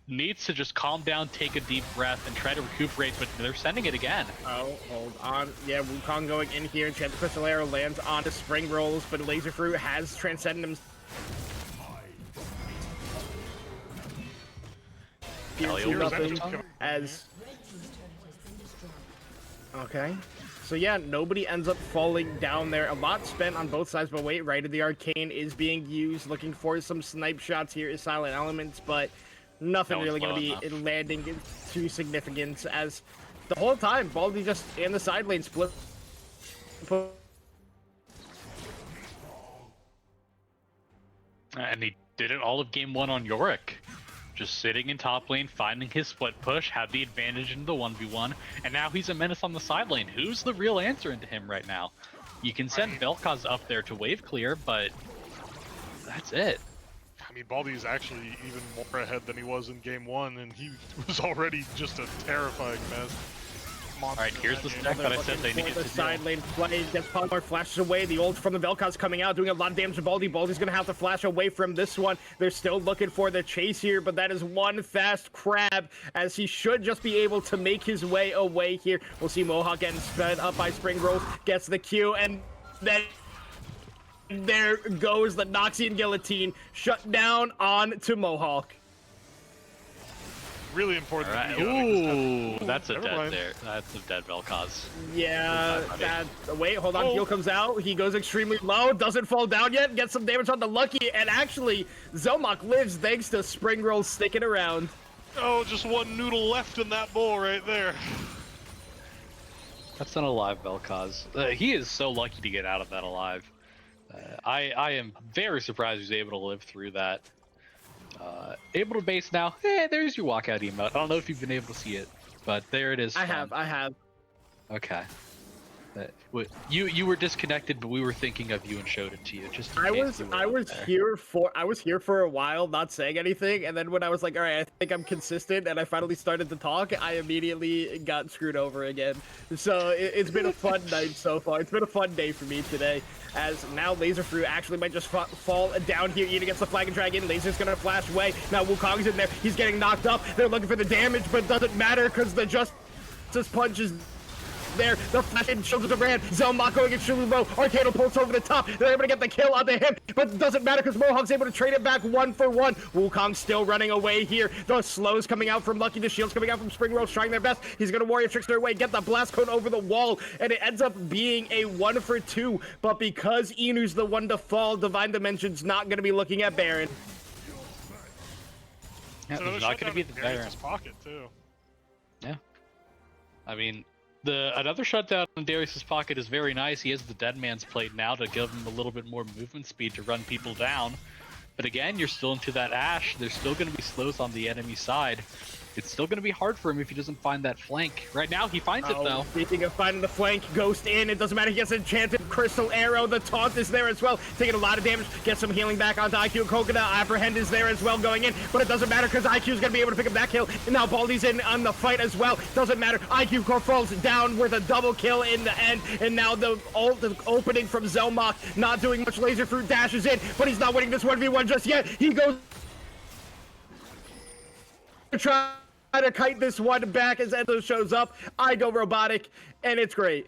needs to just calm down, take a deep breath, and try to recuperate, but they're sending it again. Oh, hold on. Yeah, Wukong going in here. Enchanted Crystal Arrow lands onto Spring Rolls, but Laser Fruit has transcended him. Galio was Nothing up. as Red team's turret has been destroyed. okay. So yeah, nobody ends up falling down there. A lot spent on both sides, but wait, right, the Arcane is being used, looking for some snipe shots here is Silent Elements, but nothing No, really it's going to low be enough. landing too significant, as the whole time, Baldy just in the side lane split. And he did it all of game one on Yorick. Just sitting in top lane, finding his split push, had the advantage in the 1v1, and now he's a menace on the side lane. Who's the real answer into him right now? You can send Vel'Koz up there to wave clear, but that's it. I mean, Baldy's actually even more ahead than he was in game one, and he was already just a terrifying mess. Monster Alright, here's in the that game. stack that I said they Looking needed for to the do. side lane play, gets Polymer, flashes away. The ult from the Vel'Koz coming out, doing a lot of damage to Baldy. Baldy's gonna have to flash away from this one. They're still looking for the chase here, but that is one fast crab, as he should just be able to make his way away here. We'll see Mohawk getting sped up by Spring Rolls, gets the Q, and then there goes the Noxian Guillotine, shut down on to Mohawk. Really important. Alright, that he got it, 'cause ooh, that's a never dead mind. there. That's a dead Vel'Koz. Yeah, Goodbye, that. Wait, hold on. Oh. Heal comes out. He goes extremely low. Doesn't fall down yet. Gets some damage on the Lucky, and actually, Zelmok lives thanks to Spring Roll sticking around. Oh, just one noodle left in that bowl right there. That's an alive Vel'Koz. He is so lucky to get out of that alive. I am very surprised he was able to live through that. Able to base now. Hey, there's your walkout emote. I don't know if you've been able to see it, but there it is. I have. Okay. You were disconnected, but we were thinking of you and showed it to you. Just in I case was you were I up was there. here for a while, not saying anything, and then when I was like, all right, I think I'm consistent, and I finally started to talk, I immediately got screwed over again. So it's been a fun night so far. It's been a fun day for me today, as now Laser Fruit actually might just fall down here, eating against the Flag and Dragon. Laser's gonna flash away. Now Wukong's in there. He's getting knocked up. They're looking for the damage, but it doesn't matter because the Justice Punch is there. The flash and Children of Ran. Zelmok going extremely low. Arcane pulse over the top. They're able to get the kill onto him, but it doesn't matter because Mohawk's able to trade it back 1-for-1. Wukong still running away here. The slows coming out from Lucky. The shields coming out from Spring Rose, trying their best. He's going to Warrior Trickster away, get the blast cone over the wall, and it ends up being a 1-for-2. But because Inu's the one to fall, Divine Dimension's not going to be looking at Baron. Yeah, So there's not going to be the Baron. Darius' pocket too. Yeah. I mean, another shutdown in Darius' pocket is very nice. He has the Dead Man's Plate now to give him a little bit more movement speed to run people down. But again, you're still into that Ash. There's still going to be slows on the enemy side. It's still going to be hard for him if he doesn't find that flank. Right now, he finds it, though. Speaking of finding the flank, Ghost in. It doesn't matter. He gets Enchanted Crystal Arrow. The taunt is there as well. Taking a lot of damage. Gets some healing back onto IQ. Coconut Apprehend is there as well going in. But it doesn't matter because IQ is going to be able to pick up that kill. And now Baldy's in on the fight as well. Doesn't matter. IQ core falls down with a double kill in the end. And now the opening from Zelmok. Not doing much. Laser Fruit dashes in. But he's not winning this 1v1 just yet. He goes to try to kite this one back as Enzo shows up. I go robotic, and it's great.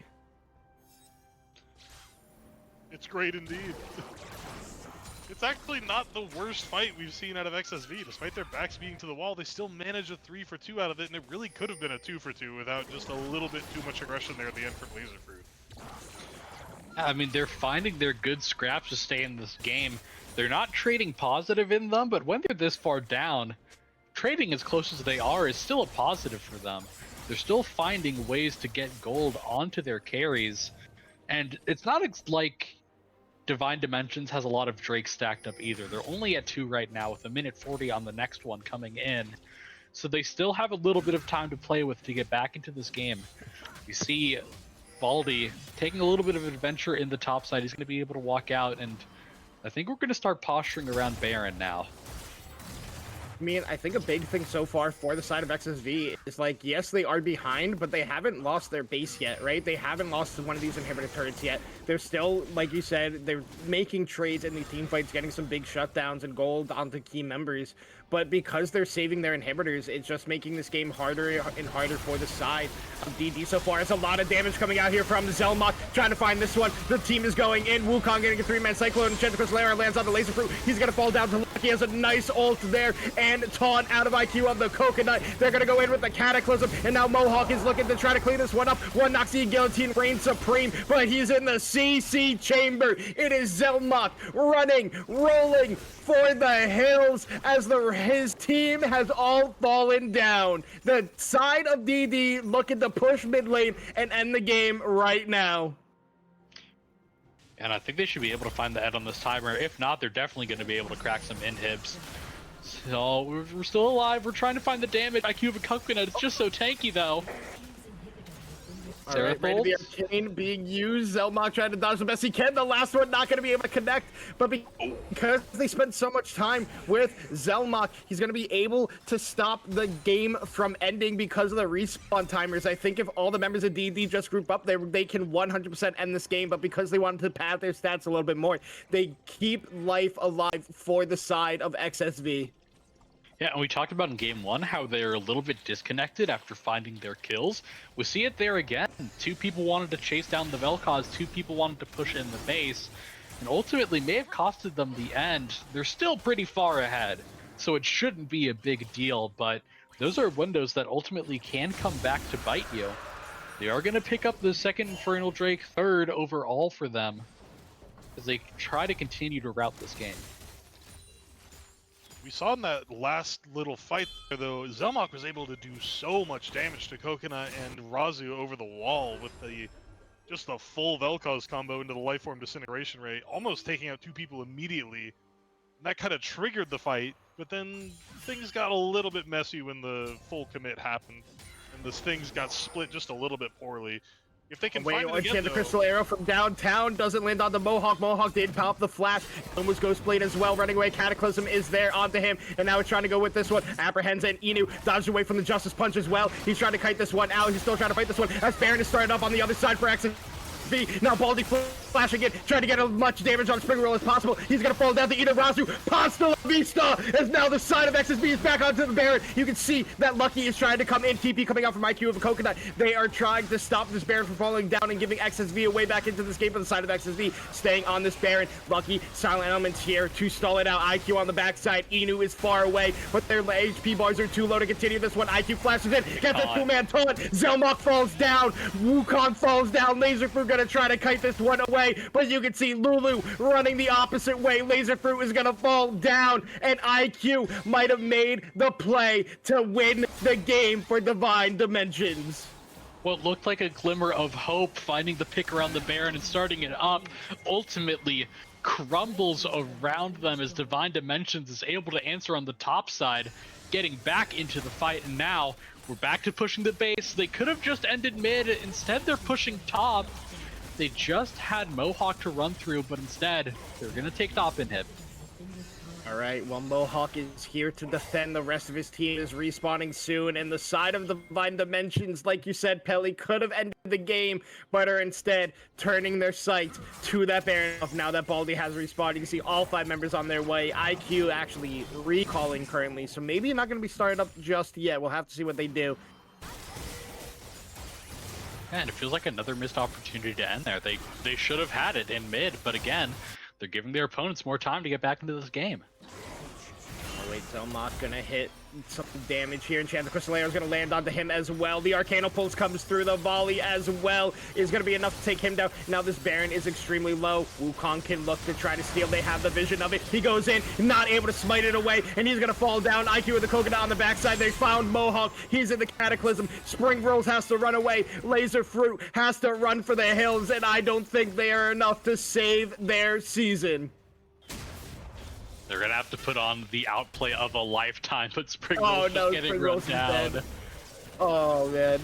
It's great indeed. It's actually not the worst fight we've seen out of XSV. Despite their backs being to the wall, they still managed a 3-for-2 out of it, and it really could have been a 2-for-2 without just a little bit too much aggression there at the end from Laserfruit. I mean, they're finding their good scraps to stay in this game. They're not trading positive in them, but when they're this far down, trading as close as they are is still a positive for them. They're still finding ways to get gold onto their carries, and it's not like Divine Dimensions has a lot of Drake stacked up either. They're only at 2 right now with a minute 40 on the next one coming in. So they still have a little bit of time to play with to get back into this game. You see Baldy taking a little bit of an adventure in the top side. He's going to be able to walk out, and I think we're going to start posturing around Baron now. I mean, I think a big thing so far for the side of XSV is, like, yes, they are behind, but they haven't lost their base yet, right? They haven't lost one of these inhibitor turrets yet. They're still, like you said, they're making trades in these team fights, getting some big shutdowns and gold onto key members. But because they're saving their inhibitors, it's just making this game harder and harder for the side of DD so far. It's a lot of damage coming out here from Zelmok, trying to find this one. The team is going in. Wukong getting a 3-man Cyclone. Gentricus Lair lands on the Laserfruit. He's going to fall down to Lucky. He has a nice ult there, and taunt out of IQ of the Coconut. They're going to go in with the Cataclysm, and now Mohawk is looking to try to clean this one up. One Noxie Guillotine reigns supreme, but he's in the CC chamber. It is Zelmok running, rolling for the hills as his team has all fallen down. The side of DD looking to push mid lane and end the game right now. And I think they should be able to find the Ed on this timer. If not, they're definitely going to be able to crack some inhibs. So we're still alive. We're trying to find the damage. IQ of a Coconut. It's just so tanky, though. All right, ready to be Arcane being used. Zelmok trying to dodge the best he can. The last one not going to be able to connect, but because they spent so much time with Zelmok, he's going to be able to stop the game from ending because of the respawn timers. I think if all the members of DD just group up, they can 100% end this game, but because they wanted to pad their stats a little bit more, they keep life alive for the side of XSV. Yeah, and we talked about in game 1 how they're a little bit disconnected after finding their kills. We see it there again. 2 people wanted to chase down the Vel'Koz, 2 people wanted to push in the base, and ultimately may have costed them the end. They're still pretty far ahead, so it shouldn't be a big deal, but those are windows that ultimately can come back to bite you. They are going to pick up the second Infernal Drake, third overall for them, as they try to continue to route this game. We saw in that last little fight there, though, Zelmok was able to do so much damage to Coconut and Razu over the wall with just the full Vel'Koz combo into the Lifeform Disintegration Ray, almost taking out 2 people immediately. And that kind of triggered the fight, but then things got a little bit messy when the full commit happened, and the things got split just a little bit poorly. If they can find it again, the Crystal Arrow from downtown doesn't land on the Mohawk. Mohawk did pop the flash. Almost Ghostblade as well. Running away. Cataclysm is there onto him. And now it's trying to go with this one. Apprehends and Inu dodged away from the Justice Punch as well. He's trying to kite this one out. He's still trying to fight this one. As Baron is started up on the other side for XSV. Now Baldy flashing it, trying to get as much damage on Spring Roll as possible. He's going to fall down to Inu Razu. Pasta La Vista as now the side of XSV is back onto the Baron. You can see that Lucky is trying to come in. TP coming out from IQ of a Coconut. They are trying to stop this Baron from falling down and giving XSV a way back into this game for the side of XSV. Staying on this Baron. Lucky, Silent Elements here to stall it out. IQ on the backside. Inu is far away, but their HP bars are too low to continue this one. IQ flashes in. Gets a 2-man taunt. Zelmok falls down. Wukong falls down. Laserfruit gonna try to kite this one away, but you can see Lulu running the opposite way. Laserfruit is gonna fall down, and IQ might have made the play to win the game for Divine Dimensions. What looked like a glimmer of hope, finding the pick around the Baron and starting it up, ultimately crumbles around them as Divine Dimensions is able to answer on the top side, getting back into the fight, and now we're back to pushing the base. They could have just ended mid, instead they're pushing top. They just had Mohawk to run through, but instead, they're going to take top inhib. All right, well, Mohawk is here to defend. The rest of his team is respawning soon, and the side of the Divine Dimensions, like you said, Pelly, could have ended the game, but are instead turning their sights to that Baron. Now that Baldy has respawned, you can see all 5 members on their way. IQ actually recalling currently, so maybe not going to be started up just yet. We'll have to see what they do. And it feels like another missed opportunity to end there. They should have had it in mid, but again, they're giving their opponents more time to get back into this game. Oh, wait, Zelmok gonna hit some damage here, and Chance Crystalero is gonna land onto him as well. The Arcana Pulse comes through, the volley as well is gonna be enough to take him down. Now this Baron is extremely low. Wukong can look to try to steal. They have the vision of it. He goes in, not able to smite it away, and he's gonna fall down. IQ with the coconut on the backside. They found Mohawk. He's in the Cataclysm. Spring Rolls has to run away. Laser Fruit has to run for the hills, and I don't think they are enough to save their season. They're going to have to put on the outplay of a lifetime, but Spring Oh Rolls no, just getting Spring run Rolls is down. dead. Oh man.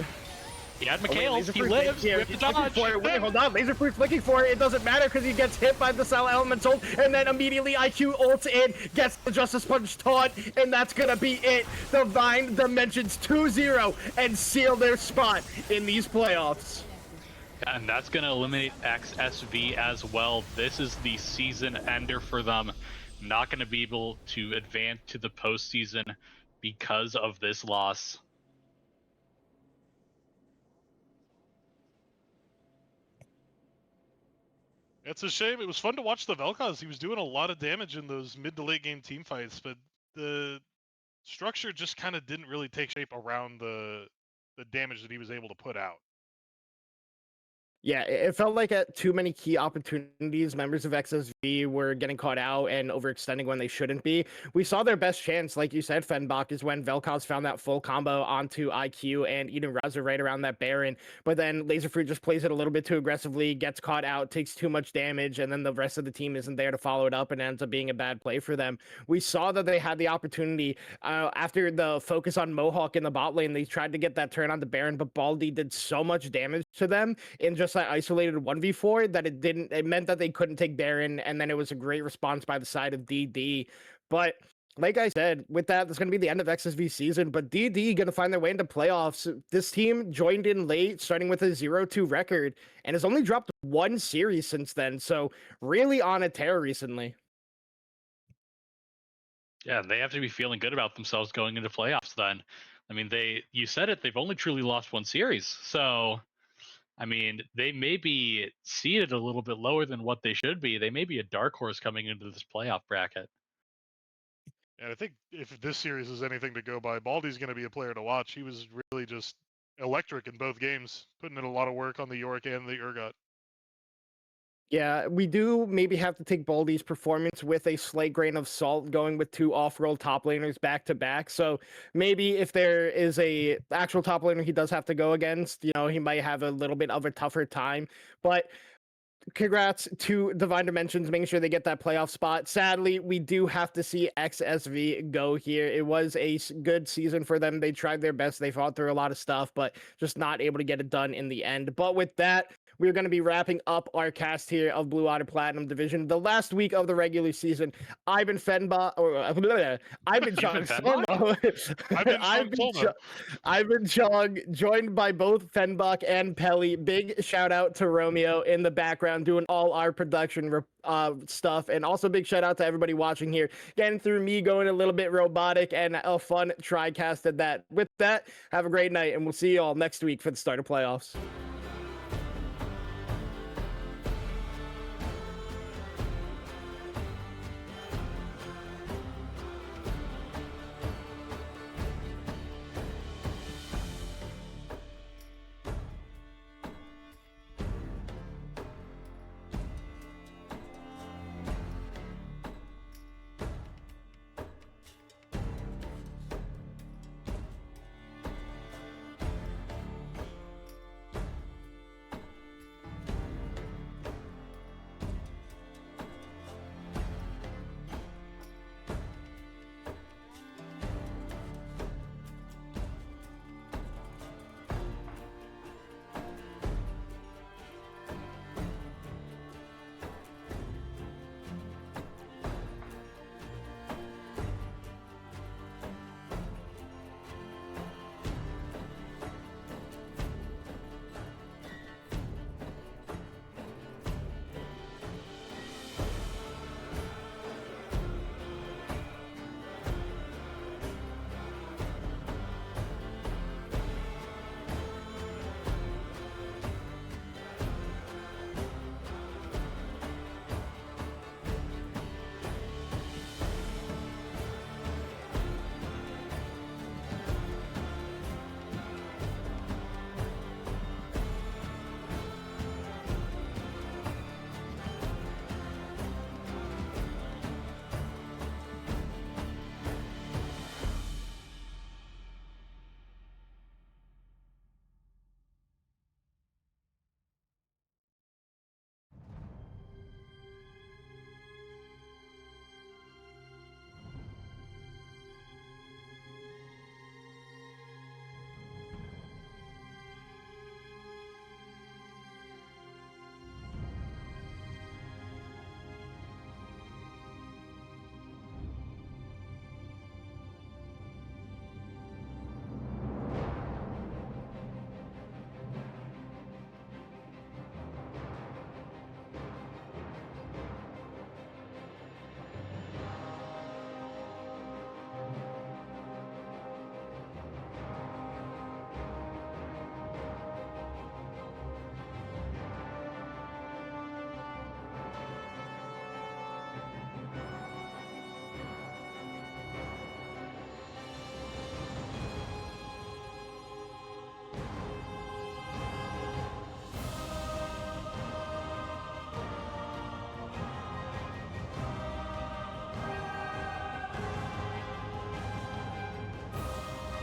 He had Oh, wait, McHale's, Laser he Fruit's lives, here. we have to He's looking dodge. for it. Wait, hold on, Laser Fruit's looking for it. It doesn't matter because he gets hit by the Cell Elemental, and then immediately IQ ults in, gets the Justice Punch taunt, and that's gonna be it. Divine Dimensions 2-0 and seal their spot in these playoffs. And that's going to eliminate XSV as well. This is the season ender for them. Not going to be able to advance to the postseason because of this loss. It's a shame. It was fun to watch the Vel'Koz. He was doing a lot of damage in those mid to late game team fights, but the structure just kind of didn't really take shape around the damage that he was able to put out. Yeah, it felt like at too many key opportunities, members of XSV were getting caught out and overextending when they shouldn't be. We saw their best chance, like you said, Fenbach, is when Vel'Koz found that full combo onto IQ and Eden Raza right around that Baron. But then Laserfruit just plays it a little bit too aggressively, gets caught out, takes too much damage, and then the rest of the team isn't there to follow it up and ends up being a bad play for them. We saw that they had the opportunity after the focus on Mohawk in the bot lane. They tried to get that turn on the Baron, but Baldi did so much damage to them in just that isolated 1v4 that it meant that they couldn't take Baron, and then it was a great response by the side of DD. But like I said, with that, that's going to be the end of XSV season, but DD going to find their way into playoffs. This team joined in late, starting with a 0-2 record, and has only dropped one series since then, so really on a tear recently. Yeah, they have to be feeling good about themselves going into playoffs then. I mean, you said it, they've only truly lost one series, so I mean, they may be seated a little bit lower than what they should be. They may be a dark horse coming into this playoff bracket. And I think if this series is anything to go by, Baldi's going to be a player to watch. He was really just electric in both games, putting in a lot of work on the York and the Urgot. Yeah, we do maybe have to take Baldi's performance with a slight grain of salt, going with two off-roll top laners back to back. So maybe if there is a actual top laner he does have to go against, he might have a little bit of a tougher time. But congrats to Divine Dimensions, making sure they get that playoff spot. Sadly, we do have to see XSV go here. It was a good season for them. They tried their best. They fought through a lot of stuff, but just not able to get it done in the end. But with that, we're going to be wrapping up our cast here of Blue Water Platinum Division. The last week of the regular season, I've been Fenbach, or I've been Chong Solo. I've been Chong, joined by both Fenbach and Pelly. Big shout out to Romeo in the background doing all our production stuff, and also big shout out to everybody watching here, getting through me going a little bit robotic and a fun tri-cast at that. With that, have a great night, and we'll see you all next week for the start of playoffs.